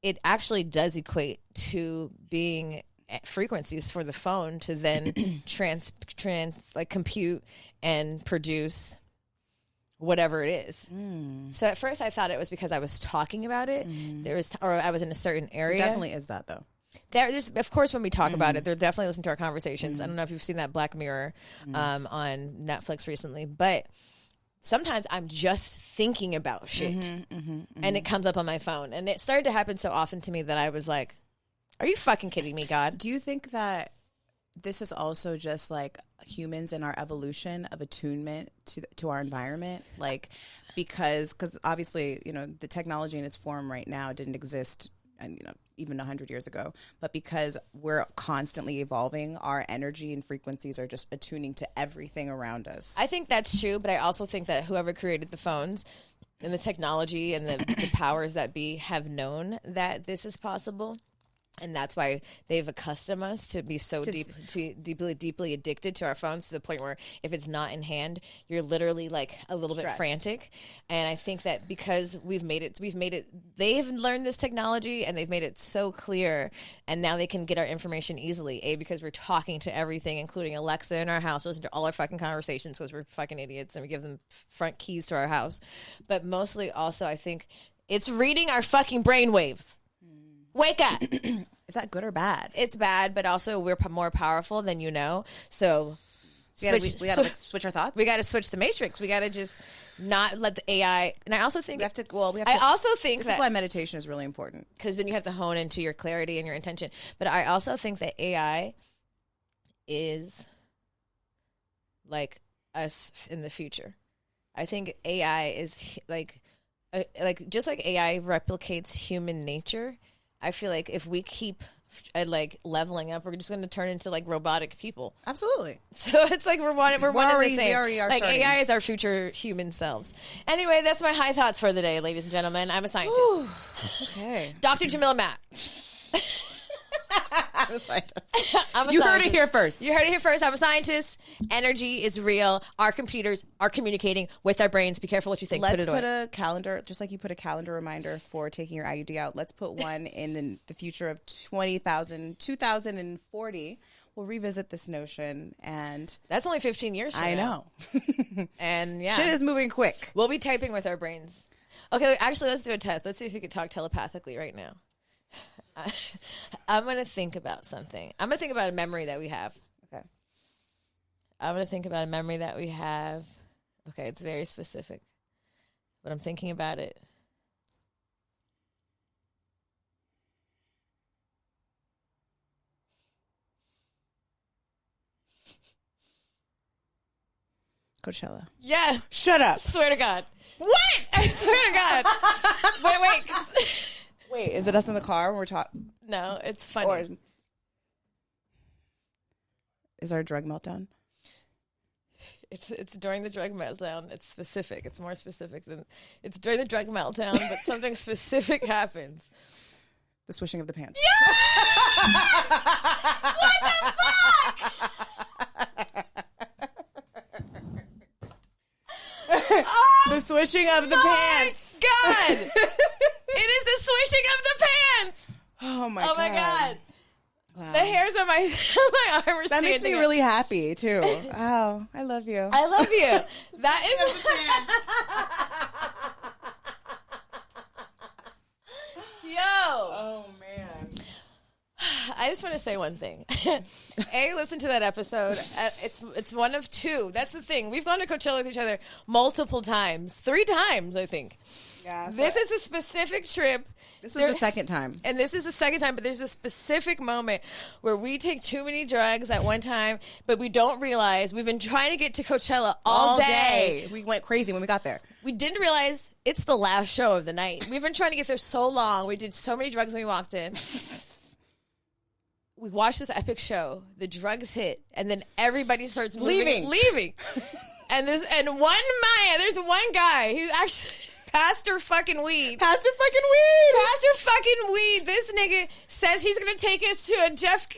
it actually does equate to being frequencies for the phone to then compute and produce whatever it is. So at first I thought it was because I was talking about it. Or I was in a certain area. It definitely is that though. There's, of course, when we talk about it, they're definitely listening to our conversations. I don't know if you've seen that Black Mirror on Netflix recently, but sometimes I'm just thinking about shit and it comes up on my phone. And it started to happen so often to me that I was like, are you fucking kidding me, God? Do you think that this is also just like humans in our evolution of attunement to our environment? Like, because obviously, you know, the technology in its form right now didn't exist, and you know, even 100 years ago, but because we're constantly evolving, our energy and frequencies are just attuning to everything around us. I think that's true, but I also think that whoever created the phones and the technology and the powers that be have known that this is possible. And that's why they've accustomed us to be so deeply addicted to our phones to the point where if it's not in hand, you're literally like a little bit frantic. And I think that because they've learned this technology and they've made it so clear, and now they can get our information easily. Because we're talking to everything, including Alexa in our house, listen to all our fucking conversations because we're fucking idiots and we give them front keys to our house. But mostly also, I think it's reading our fucking brainwaves. Wake up. Is that good or bad? It's bad, but also we're more powerful than you know. So we got to switch our thoughts. We got to switch the matrix. We got to just not let the AI. And I also think this is why meditation is really important, because then you have to hone into your clarity and your intention. But I also think that AI is like us in the future. I think AI is like just like AI replicates human nature. I feel like if we keep like leveling up, we're just going to turn into like robotic people. Absolutely. So it's like we're one and the same. We already are. Like starting. AI is our future human selves. Anyway, that's my high thoughts for the day, ladies and gentlemen. I'm a scientist. Ooh, okay. Dr. Jamila Matt. I'm a scientist. You heard it here first. You heard it here first. I'm a scientist. Energy is real. Our computers are communicating with our brains. Be careful what you think. Let's put a calendar, just like you put a calendar reminder for taking your IUD out. Let's put one in the future of 2040. We'll revisit this notion, and that's only 15 years from now. I know. And yeah, shit is moving quick. We'll be typing with our brains. Okay, actually, let's do a test. Let's see if we can talk telepathically right now. I'm going to think about something. I'm going to think about a memory that we have. Okay. I'm going to think about a memory that we have. Okay, it's very specific, but I'm thinking about it. Coachella. Yeah. Shut up. Swear to God. What? I swear to God. Wait. Wait, is it us in the car when we're talking? No, it's funny. Or is our drug meltdown? It's during the drug meltdown. It's specific. It's more specific than it's during the drug meltdown, but something specific happens. The swishing of the pants. Yeah! What the fuck? The swishing of the pants. God! It is the swishing of the pants. Oh my God. Wow. The hairs on my my arm are That standing makes me up. really happy too. Oh, I love you. I love you. That is Yo. Oh man. I just want to say one thing. A, listen to that episode. It's one of two. That's the thing. We've gone to Coachella with each other multiple times. 3 times, I think. Yeah. So This is a specific trip. this was the second time. And this is the second time, but there's a specific moment where we take too many drugs at one time, but we don't realize we've been trying to get to Coachella all day. We went crazy when we got there. We didn't realize it's the last show of the night. We've been trying to get there so long. We did so many drugs when we walked in. We watched this epic show. The drugs hit, and then everybody starts leaving. And there's one guy who's actually Pastor fucking weed. Pastor fucking weed. This nigga says he's gonna take us to a Jeff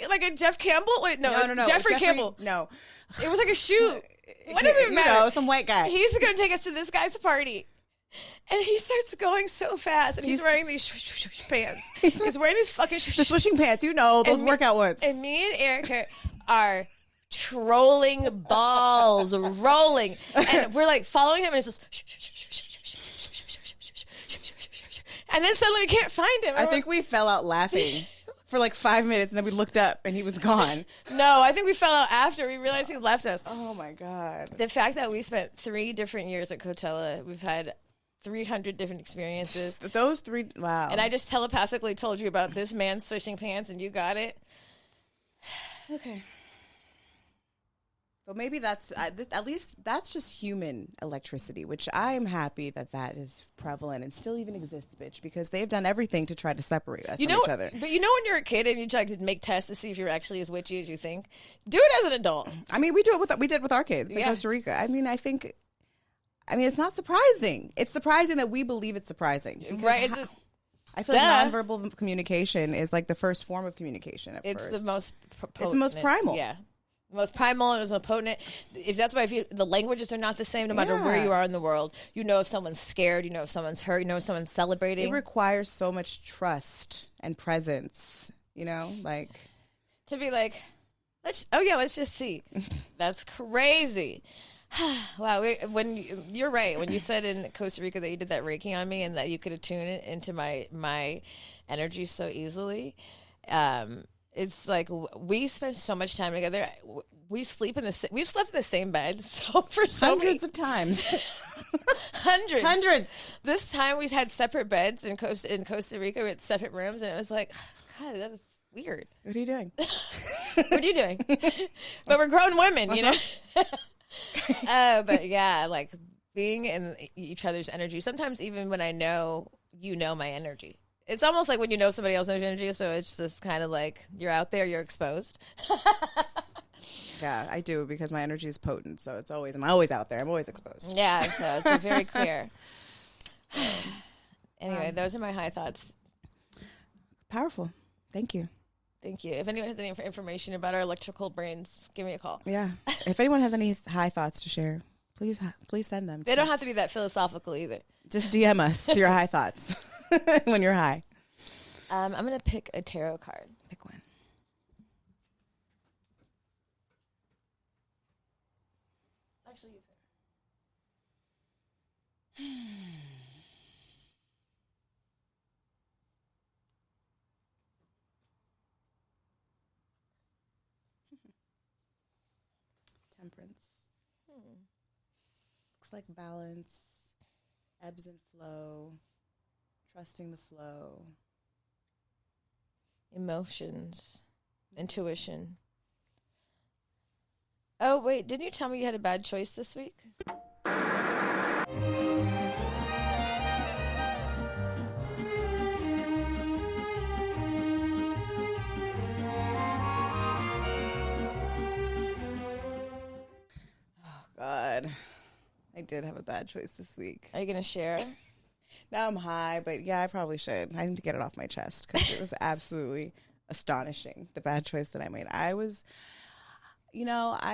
Campbell. Wait, no, Jeffrey Campbell. No, It was like a shoot. What does it matter? You know, some white guy. He's gonna take us to this guy's party. And he starts going so fast, and he's wearing these pants. He's wearing these fucking the swishing pants. You know, those workout ones. And me and Erica are trolling balls, rolling, and we're like following him, and it's just. And then suddenly we can't find him. I think we fell out laughing for like 5 minutes, and then we looked up, and he was gone. No, I think we fell out after we realized he left us. Oh my God. The fact that we spent 3 different years at Coachella, we've had 300 different experiences. Those 3, wow. And I just telepathically told you about this man swishing pants, and you got it. Okay. But maybe that's, at least that's just human electricity, which I'm happy that is prevalent and still even exists, bitch, because they've done everything to try to separate us from each other. But you know when you're a kid and you try to make tests to see if you're actually as witchy as you think? Do it as an adult. I mean, we did with our kids in Costa Rica. I mean, it's not surprising. It's surprising that we believe it's surprising. Right. I feel like nonverbal communication is like the first form of communication at first. It's the most potent. It's the most primal. Yeah. The most primal and the most potent. If that's why the languages are not the same no matter where you are in the world. You know if someone's scared, you know if someo's hurt, you know if someone's celebrating. It requires so much trust and presence, you know, like to be like, let's just see. That's crazy. Wow, you're right. When you said in Costa Rica that you did that Reiki on me and that you could attune it into my energy so easily, it's like we spend so much time together. We've slept in the same bed for hundreds of times. Hundreds. This time we had separate beds in Costa Rica. We had separate rooms, and it was like, God, that was weird. What are you doing? What are you doing? But we're grown women, you know. But yeah, like being in each other's energy. Sometimes even when I know you know my energy. It's almost like when you know somebody else's energy, so it's just kind of like you're out there, you're exposed. Yeah, I do because my energy is potent, so I'm always out there. I'm always exposed. Yeah, so it's very clear. Anyway, those are my high thoughts. Powerful. Thank you. Thank you. If anyone has any information about our electrical brains, give me a call. Yeah. If anyone has any high thoughts to share, please send them. They don't have to be that philosophical either. Just DM us your high thoughts when you're high. I'm going to pick a tarot card. Pick one. Actually, you pick. Temperance. Looks like balance, ebbs and flow, trusting the flow. Emotions, intuition. Oh, wait. Didn't you tell me you had a bad choice this week? God, I did have a bad choice this week. Are you going to share? Now I'm high, but yeah, I probably should. I need to get it off my chest because it was absolutely astonishing, the bad choice that I made. I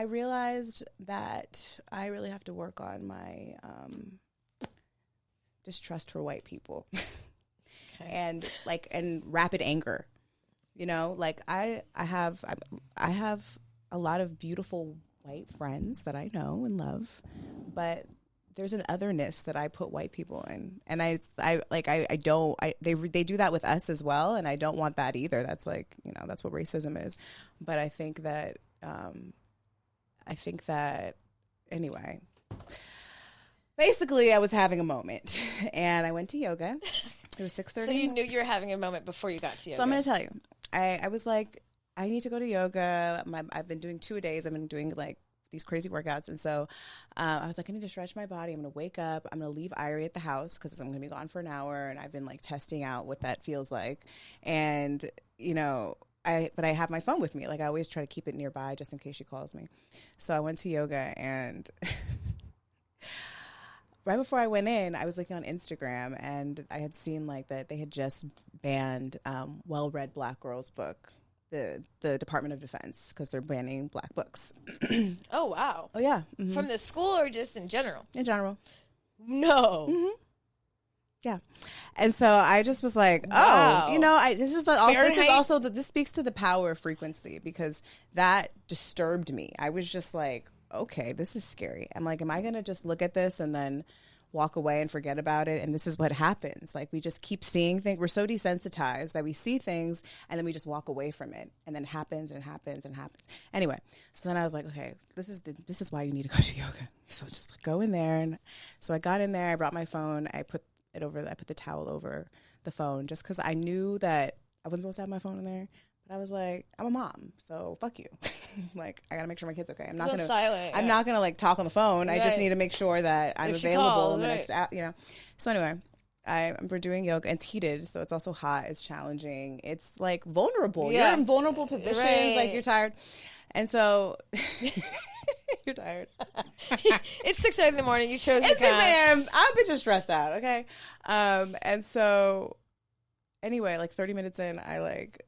realized that I really have to work on my distrust for white people and rapid anger. I have a lot of beautiful white friends that I know and love, but there's an otherness that I put white people in, and they do that with us as well, and I don't want that either. That's that's what racism is. But I think that anyway. Basically, I was having a moment, and I went to yoga. It was 6:30. So you knew you were having a moment before you got to yoga. So I'm going to tell you, I was like, I need to go to yoga. I've been doing 2 days. I've been doing like these crazy workouts. And so I was like, I need to stretch my body. I'm going to wake up. I'm going to leave Irie at the house because I'm going to be gone for an hour. And I've been like testing out what that feels like. And, but I have my phone with me. Like I always try to keep it nearby just in case she calls me. So I went to yoga, and right before I went in, I was looking on Instagram, and I had seen like that they had just banned Well-Read Black Girls book. The Department of Defense, because they're banning black books. Oh, wow. Oh, yeah. Mm-hmm. From the school or just in general? In general. No. Mm-hmm. Yeah. And so I just was like, wow. This speaks to the power of frequency, because that disturbed me. I was just like, okay, this is scary. I'm like, am I going to just look at this and then walk away and forget about it? And this is what happens. Like, we just keep seeing things. We're so desensitized that we see things and then we just walk away from it, and then it happens and happens and happens. Anyway, so then I was like, okay, this is why you need to go to yoga. So just go in there. And so I got in there, I brought my phone, I put the towel over the phone, just because I knew that I wasn't supposed to have my phone in there. But I was like, I'm a mom, so fuck you. Like, I gotta make sure my kid's okay. I'm not gonna like talk on the phone. Right. I just need to make sure that I'm available in the next hour, So anyway, we're doing yoga. It's heated, so it's also hot. It's challenging. It's like vulnerable. Yeah. You're in vulnerable positions. Right. Like, you're tired, and so you're tired. It's 6 a.m. in the morning. You chose. It's 6 a.m. I'm just stressed out. Okay, and so anyway, like 30 minutes in, I like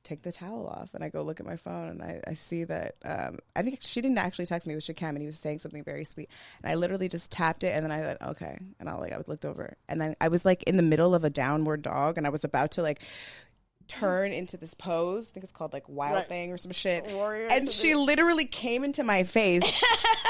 take the towel off, and I go look at my phone, and I see that I think she didn't actually text me, it was Shakam, and he was saying something very sweet, and I literally just tapped it, and then I thought, okay, and I looked over, and then I was like in the middle of a downward dog, and I was about to like turn into this pose. I think it's called like Wild Thing or some shit. Warrior, and she literally came into my face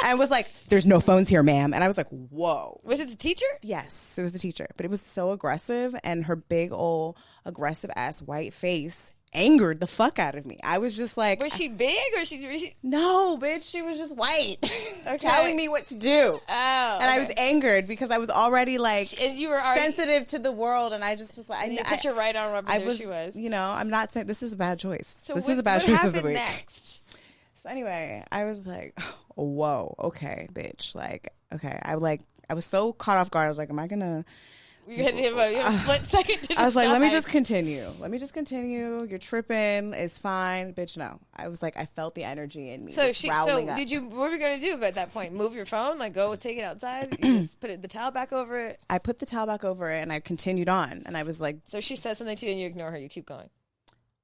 and was like, "There's no phones here, ma'am." And I was like, "Whoa." Was it the teacher? Yes, it was the teacher. But it was so aggressive, and her big old aggressive ass white face angered the fuck out of me. I was just like, was she big or was she no, bitch, she was just white. Okay. Telling me what to do. Oh, and I was angered because I was already like, and you were sensitive to the world, and I just was like, you put your right arm up, and she was. I'm not saying this is a bad choice. So this is a bad choice of the week. Next? So anyway, I was like, whoa, okay, bitch, like, okay, I was so caught off guard. I was like, am I gonna? You had a split second to decide. I was like, let me just continue. You're tripping. It's fine. Bitch, no. I was like, I felt the energy in me. So up. What were you going to do at that point? Move your phone? Like, go take it outside? You just put the towel back over it? I put the towel back over it, and I continued on. And I was like. So she says something to you, and you ignore her. You keep going.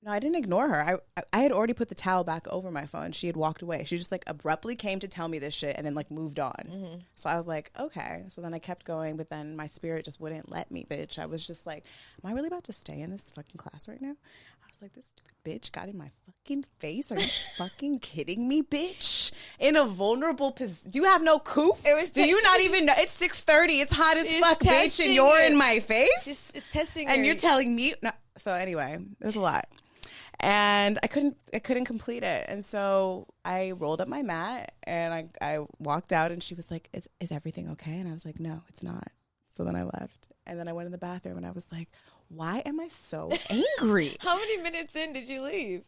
No, I didn't ignore her. I had already put the towel back over my phone. She had walked away. She just like abruptly came to tell me this shit and then like moved on. Mm-hmm. So I was like, okay. So then I kept going, but then my spirit just wouldn't let me, bitch. I was just like, am I really about to stay in this fucking class right now? I was like, this stupid bitch got in my fucking face. Are you fucking kidding me, bitch? In a vulnerable position. Do you have no coop? Do you not even know? It's 6:30. It's hot as fuck, bitch, and you're in my face? It's testing and you're telling me. No. So anyway, there's a lot. And I couldn't complete it. And so I rolled up my mat, and I walked out, and she was like, is everything okay? And I was like, no, it's not. So then I left. And then I went in the bathroom, and I was like, why am I so angry? How many minutes in did you leave?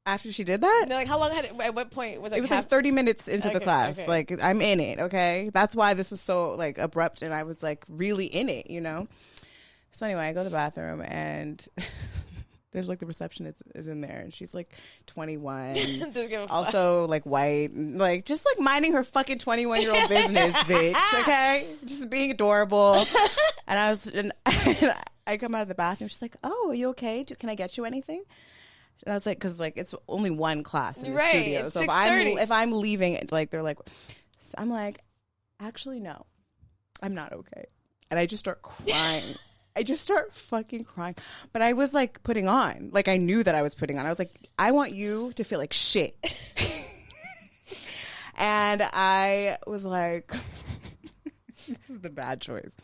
After she did that? No, like how long had it? At what point was It was like 30 minutes into the class. Okay. Like, I'm in it, okay? That's why this was so, like, abrupt, and I was, like, really in it, you know? So anyway, I go to the bathroom, and there's, like, the receptionist is in there, and she's, like, 21. Also, like, white. Like, just, like, minding her fucking 21-year-old business, bitch, okay? Just being adorable. And I come out of the bathroom, she's like, oh, are you okay? Can I get you anything? And I was like, because like it's only one class in the studio, so if I'm leaving, like they're like, so I'm like, actually no, I'm not okay, and I just start crying. I just start fucking crying. But I was like putting on, like I knew that I was putting on. I was like, I want you to feel like shit, and I was like, this is the bad choice.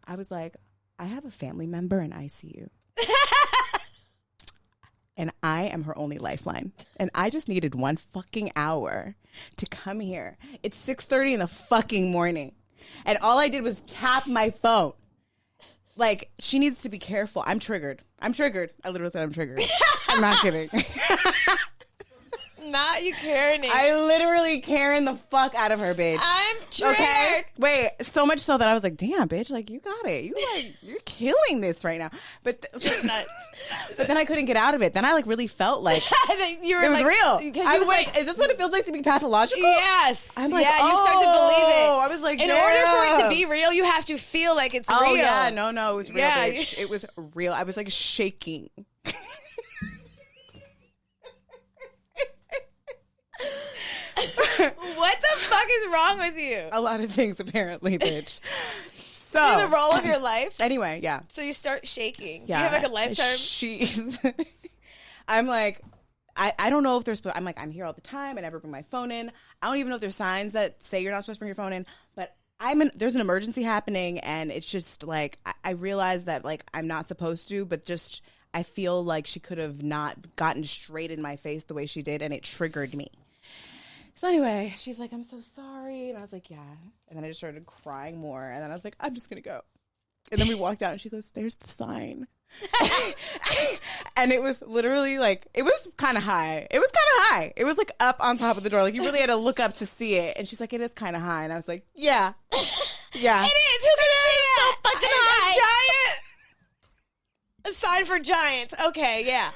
I was like, I have a family member in ICU. And I am her only lifeline. And I just needed 1 fucking hour to come here. It's 6:30 in the fucking morning. And all I did was tap my phone. Like, she needs to be careful. I'm triggered. I literally said I'm triggered. I'm not kidding. Not you, Karen. I literally Karen the fuck out of her, bitch. I'm triggered. Okay? Wait, so much so that I was like, damn, bitch, like, you got it. You're killing this right now. But but then I couldn't get out of it. Then I, like, really felt like you were it was like, real. I was like, is this what it feels like to be pathological? Yes. I'm like, you start to believe it. I was like, in order for it to be real, you have to feel like it's real. Oh, yeah. No, it was real, bitch. It was real. I was, like, shaking. What the fuck is wrong with you? A lot of things, apparently, bitch. So the role of your life. Anyway, yeah. So you start shaking. Yeah, you have like a lifetime. I'm like, I don't know if there's. I'm like, I'm here all the time. I never bring my phone in. I don't even know if there's signs that say you're not supposed to bring your phone in. But there's an emergency happening, and it's just like I realize that like I'm not supposed to, but just I feel like she could have not gotten straight in my face the way she did, and it triggered me. So anyway, she's like, I'm so sorry. And I was like, yeah. And then I just started crying more. And then I was like, I'm just going to go. And then we walked out and she goes, there's the sign. And it was literally like, it was kind of high. It was like up on top of the door. Like you really had to look up to see it. And she's like, it is kind of high. And I was like, yeah. Yeah. It is. Who can say so fucking high? Giant. A sign for giants. Okay, yeah.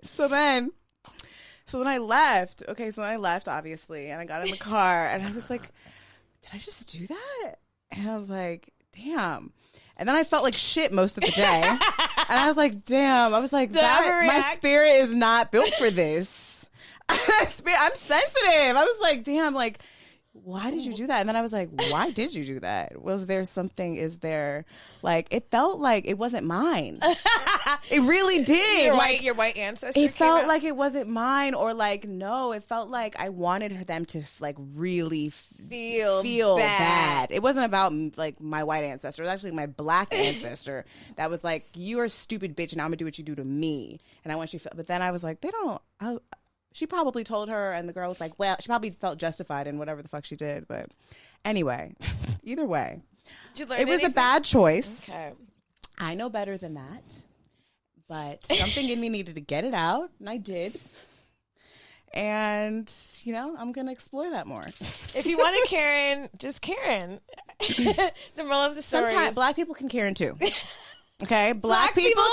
So then I left. Okay, so then I left, obviously, and I got in the car, and I was like, did I just do that? And I was like, damn. And then I felt like shit most of the day. And I was like, damn. I was like, my spirit is not built for this. I'm sensitive. I was like, damn, like, why did you do that? And then I was like, why did you do that? Was there something? Is there like it felt like it wasn't mine? It really did. Your white ancestors. It felt like it wasn't mine, or like no, it felt like I wanted them to like really feel bad. It wasn't about like my white ancestor. It was actually my black ancestor that was like, you are a stupid bitch, and now I'm gonna do what you do to me. And I want you to feel. But then I was like, they don't. She probably told her, and the girl was like, well, she probably felt justified in whatever the fuck she did. But anyway, either way, it was a bad choice. Okay. I know better than that. But something in me needed to get it out, and I did. And, you know, I'm going to explore that more. If you want to Karen, just Karen. The moral of the story Sometimes black people can Karen too. Okay, black people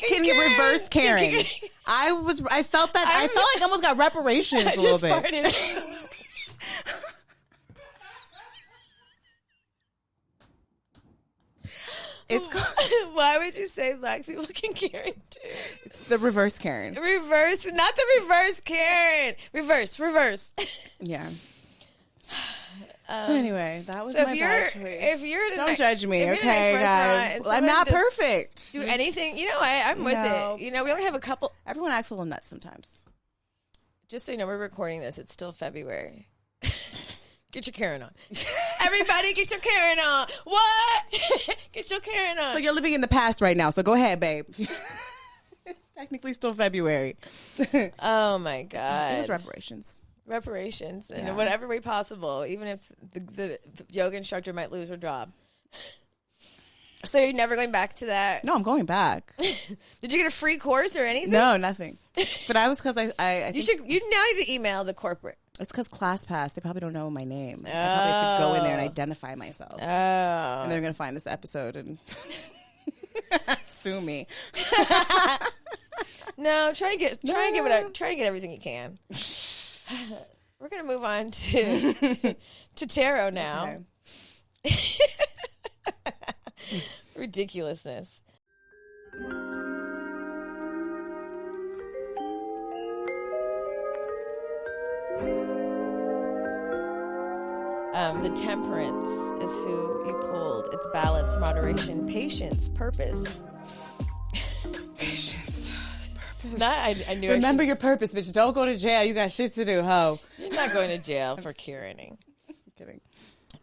can reverse Karen. I felt that. I felt like I almost got reparations a little bit. It's called, why would you say black people can Karen too? It's the reverse Karen. Reverse, not the reverse Karen. Reverse. Yeah. So anyway, that was my bad choice. Don't judge me, okay, guys? I'm not perfect. Do anything, you know. I'm with it. You know, we only have a couple. Everyone acts a little nuts sometimes. Just so you know, we're recording this. It's still February. Get your Karen on. Everybody, get your Karen on. What? Get your Karen on. So you're living in the past right now. So go ahead, babe. It's technically still February. Oh my God. It was reparations in whatever way possible, even if the yoga instructor might lose her job. So you're never going back to that? No, I'm going back. Did you get a free course or anything? No, nothing. But I was because I think You now need to email the corporate. it's because ClassPass. They probably don't know my name. I probably have to go in there and identify myself. Oh. And they're gonna find this episode and sue me. No, try and get everything you can. We're gonna move on to tarot now. Okay. Ridiculousness. The temperance is who you pulled. It's balance, moderation, patience, purpose. Patience. Purpose. I knew. Remember your purpose, bitch. Don't go to jail. You got shit to do, ho. You're not going to jail for curating. Kidding.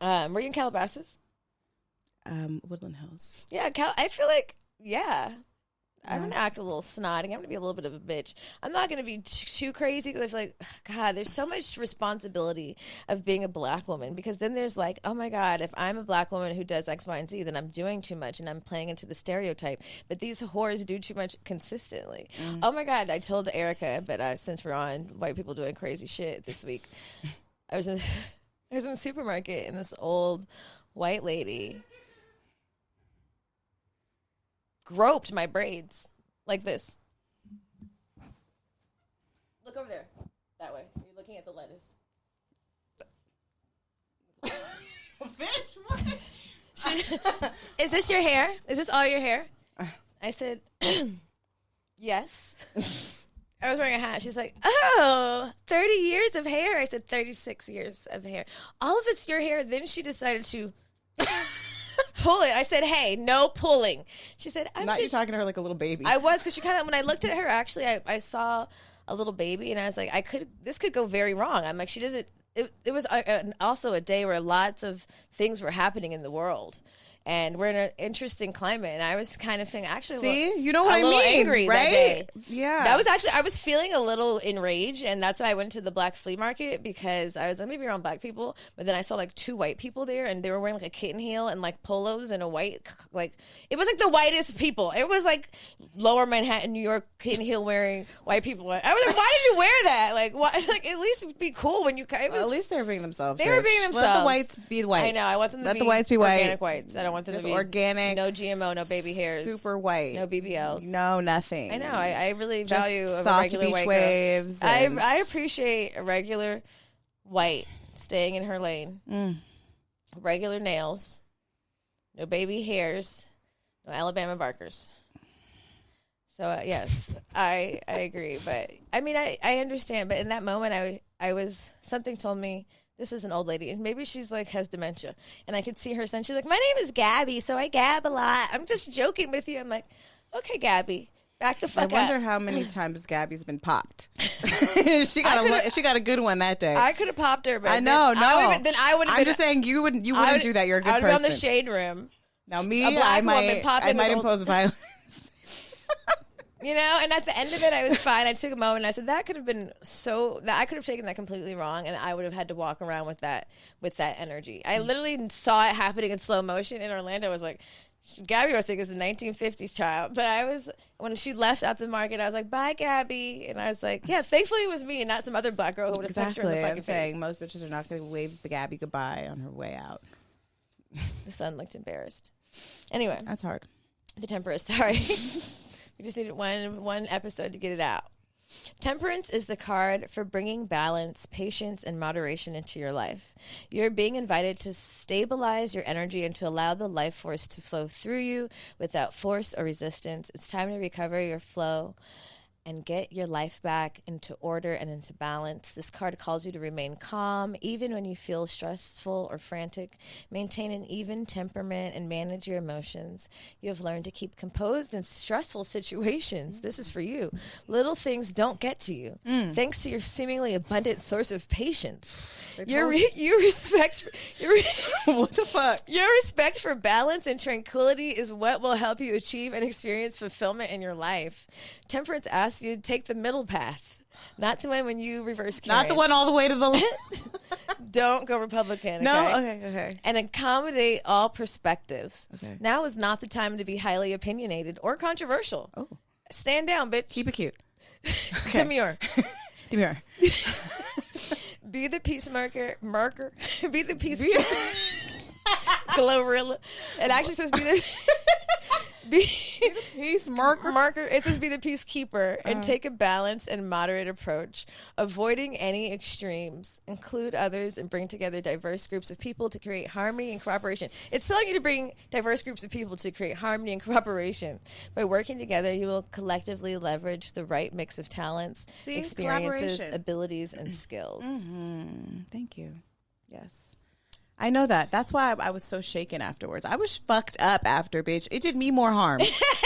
Were you in Calabasas? Woodland Hills. Yeah, I feel like, I'm going to act a little snotty. I'm going to be a little bit of a bitch. I'm not going to be too crazy because I feel like, God, there's so much responsibility of being a black woman because then there's like, oh my God, if I'm a black woman who does X, Y, and Z, then I'm doing too much and I'm playing into the stereotype. But these whores do too much consistently. Oh my God, I told Erica, but since we're on white people doing crazy shit this week, I was in the supermarket and this old white lady groped my braids like this. Look over there. That way. You're looking at the lettuce. Bitch, what? Is this your hair? Is this all your hair? I said, yes. I was wearing a hat. She's like, oh, 30 years of hair. I said, 36 years of hair. All of it's your hair. Then she decided to pull it. I said, hey, no pulling. She said, I'm not you talking to her like a little baby. I was, because she kind of, when I looked at her, actually, I saw a little baby, and I was like, this could go very wrong. I'm like, she doesn't, it was also a day where lots of things were happening in the world. And we're in an interesting climate, and I was kind of feeling actually you know what I mean, angry right? that day. Yeah, that was actually, I was feeling a little enraged, and that's why I went to the black flea market, because I was like, maybe around black people, but then I saw like 2 white people there, and they were wearing like a kitten heel and like polos and a white, like it was like the whitest people. It was like Lower Manhattan, New York, kitten heel wearing white people. I was like, why did you wear that? Like, why? Like, at least be cool when you. It was, at least they were being themselves. They were being themselves. Let the whites be white. I know. I want them to let be the whites be white. Organic whites. I don't want them to be organic. No GMO, no baby hairs. Super white. No BBLs. No nothing. I know. I really value a soft regular beach white waves. girl. I appreciate a regular white staying in her lane. Regular nails. No baby hairs. No Alabama barkers. So yes, I agree. But I mean, I understand. But in that moment, I was, something told me, this is an old lady, and maybe she's like has dementia. And I could see her son. She's like, my name is Gabby, so I gab a lot. I'm just joking with you. I'm like, okay, Gabby, back the fuck up. I wonder how many times Gabby's been popped. she got a good one that day. I could have popped her, but I know, I would have. I'm just saying you wouldn't do that. You're a good person. I would be on the shade room. Now me, I might impose violence. You know, and at the end of it, I was fine. I took a moment and I said, that could have been I could have taken that completely wrong, and I would have had to walk around with that energy. I literally saw it happening in slow motion in Orlando. I was like, Gabby, I think, is a 1950s child. But when she left out the market, I was like, bye, Gabby. And I was like, yeah, thankfully it was me and not some other black girl who would have punched her in the fucking I'm face. saying most bitches are not going to wave the Gabby goodbye on her way out. The son looked embarrassed. Anyway. That's hard. The temperance, sorry. We just needed one episode to get it out. Temperance is the card for bringing balance, patience, and moderation into your life. You're being invited to stabilize your energy and to allow the life force to flow through you without force or resistance. It's time to recover your flow and get your life back into order and into balance. This card calls you to remain calm, even when you feel stressful or frantic. Maintain an even temperament and manage your emotions. You have learned to keep composed in stressful situations. This is for you. Little things don't get to you, thanks to your seemingly abundant source of patience. What the fuck? Your respect for balance and tranquility is what will help you achieve and experience fulfillment in your life. Temperance asks ask you to take the middle path, not the one when you reverse carry. Not the one all the way to the left. Don't go Republican. No? Okay? Okay. And accommodate all perspectives. Okay. Now is not the time to be highly opinionated or controversial. Oh. Stand down, bitch. Keep it cute. Demure. Demure. Be the peacemaker. Be the peace. Glorilla. It actually says be the Peace marker. It says be the peacekeeper and take a balanced and moderate approach, avoiding any extremes. Include others and bring together diverse groups of people to create harmony and cooperation. It's telling you to bring diverse groups of people to create harmony and cooperation. By working together, you will collectively leverage the right mix of talents, experiences, abilities, and skills. Mm-hmm. Thank you. Yes. I know that. That's why I was so shaken afterwards. I was fucked up after, bitch. It did me more harm.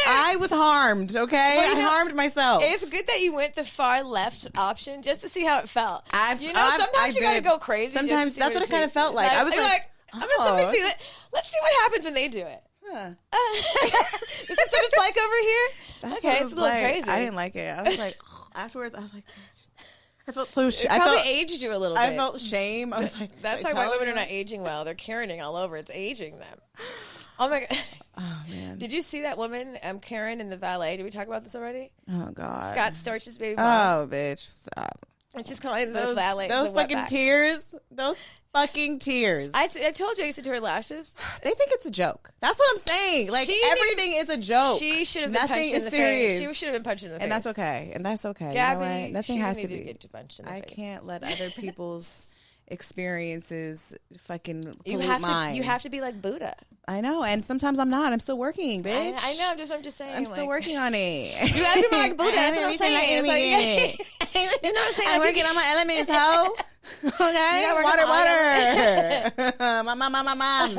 I was harmed, okay? Well, I harmed myself. It's good that you went the far left option just to see how it felt. Sometimes you did. gotta go crazy. Sometimes that's what it kind of felt like. I was like, let me see that. Let's see what happens when they do it. huh. Is this what it's like over here? That's Okay, what it it's was a little like. crazy. I didn't like it. I was like, afterwards, I was like, I felt so It probably aged you a little bit. I felt shame. I was like, that's why white women are not aging well. They're Karening all over. It's aging them. Oh my god. Oh man. Did you see that woman, Karen, in the valet? Did we talk about this already? Oh god. Scott Storch's baby mom. Oh bitch, stop. And she's calling the valet. Those fucking tears. Those fucking tears. I told you I used to do her lashes. They think it's a joke. That's what I'm saying. Like everything is a joke. She should have been Nothing punched in is the serious. face. She should have been punched in the face. And that's okay. And that's okay. Gabby, you know what? Nothing has to be. get punched in the I face. can't let other people's experiences fucking You pollute have mine. You have to be like Buddha. I know, and sometimes I'm not. I'm still working, bitch. I know. I'm just saying. I'm still working on it. You have to be like Buddha. That's what I'm saying. It's like, you know what I'm saying? I'm working on my elements, ho. Okay, water. My mom. You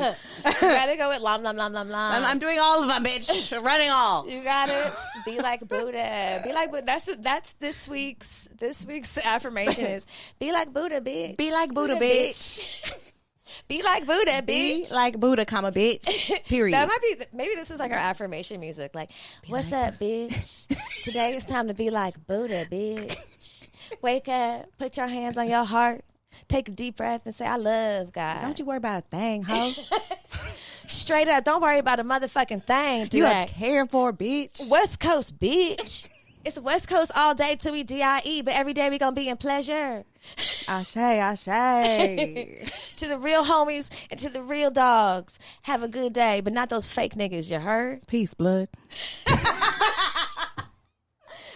gotta go with lam lam lam lam lam. I'm doing all of them, bitch. Running all. You gotta be like Buddha. Be like Buddha. That's this week's affirmation is be like Buddha, bitch. Be like Buddha, bitch. Be like Buddha, bitch. Be like Buddha, comma, bitch. Period. That might be, maybe this is like our affirmation music. Like, what's up, bitch? Today it's time to be like Buddha, bitch. Wake up, put your hands on your heart, take a deep breath and say, I love God. Don't you worry about a thing, ho. Straight up, don't worry about a motherfucking thing. You have to care for, bitch. West Coast, bitch. It's the West Coast all day till we DIE, but every day we gonna be in pleasure. Ashe. To the real homies and to the real dogs, have a good day, but not those fake niggas, you heard? Peace, blood.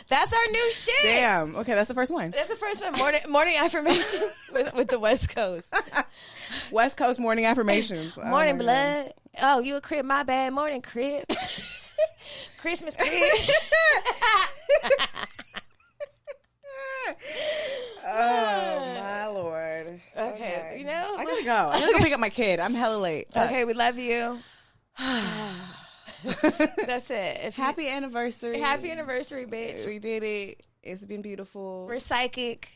That's our new shit. Damn. Okay, that's the first one. That's the first one. Morning affirmation with the West Coast. West Coast morning affirmations. Morning, blood. Oh, you a crib? My bad. Morning, crib. Christmas crib. Oh my lord. Okay, you know I gotta go. I gotta go pick up my kid. I'm hella late. Okay, we love you. That's it. Happy anniversary. Happy anniversary, bitch. We did it. It's been beautiful. We're psychic.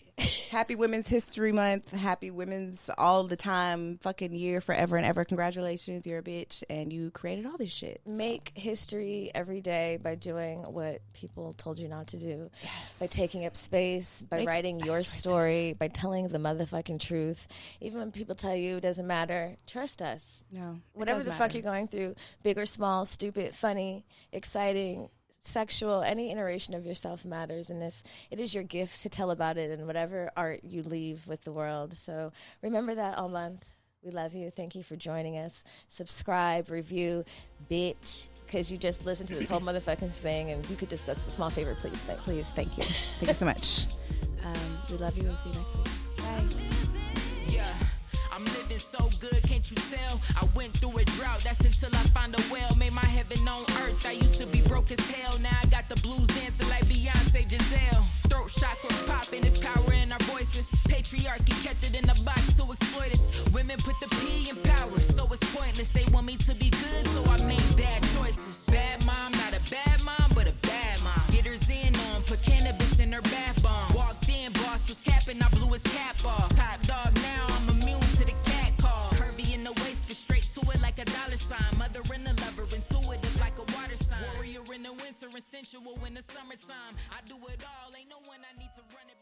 Happy Women's History Month. Happy Women's all the time fucking year forever and ever. Congratulations. You're a bitch and you created all this shit. So. Make history every day by doing what people told you not to do. Yes. By taking up space, by writing your story, by telling the motherfucking truth. Even when people tell you it doesn't matter, trust us. No. Whatever the fuck you're going through, big or small, stupid, funny, exciting, sexual, any iteration of yourself matters, and if it is your gift to tell about it in whatever art you leave with the world. So remember that all month. We love you. Thank you for joining us. Subscribe, review, bitch, because you just listened to this whole motherfucking thing, and you could just, that's a small favor, please. Please, thank you. Thank you so much. We love you. We'll see you next week. Bye. Yeah. I'm living so good, can't you tell? I went through a drought, that's until I found a well. Made my heaven on earth, I used to be broke as hell. Now I got the blues dancing like Beyonce, Giselle. Throat chakra popping, it's power in our voices. Patriarchy kept it in the box to exploit us. Women put the P in power, so it's pointless. They want me to be good, so I made bad choices. Bad mom, not a bad mom, but a bad mom. Get her Zen on, put cannabis in her bath bomb. Walked in, boss was capping, I blew his cap off. Top dog now, I'm immune to the cat calls. Curvy in the waist, but straight to it like a dollar sign. Mother and a lover, intuitive like a water sign. Warrior in the winter. and sensual in the summertime. I do it all, ain't no one I need to run it.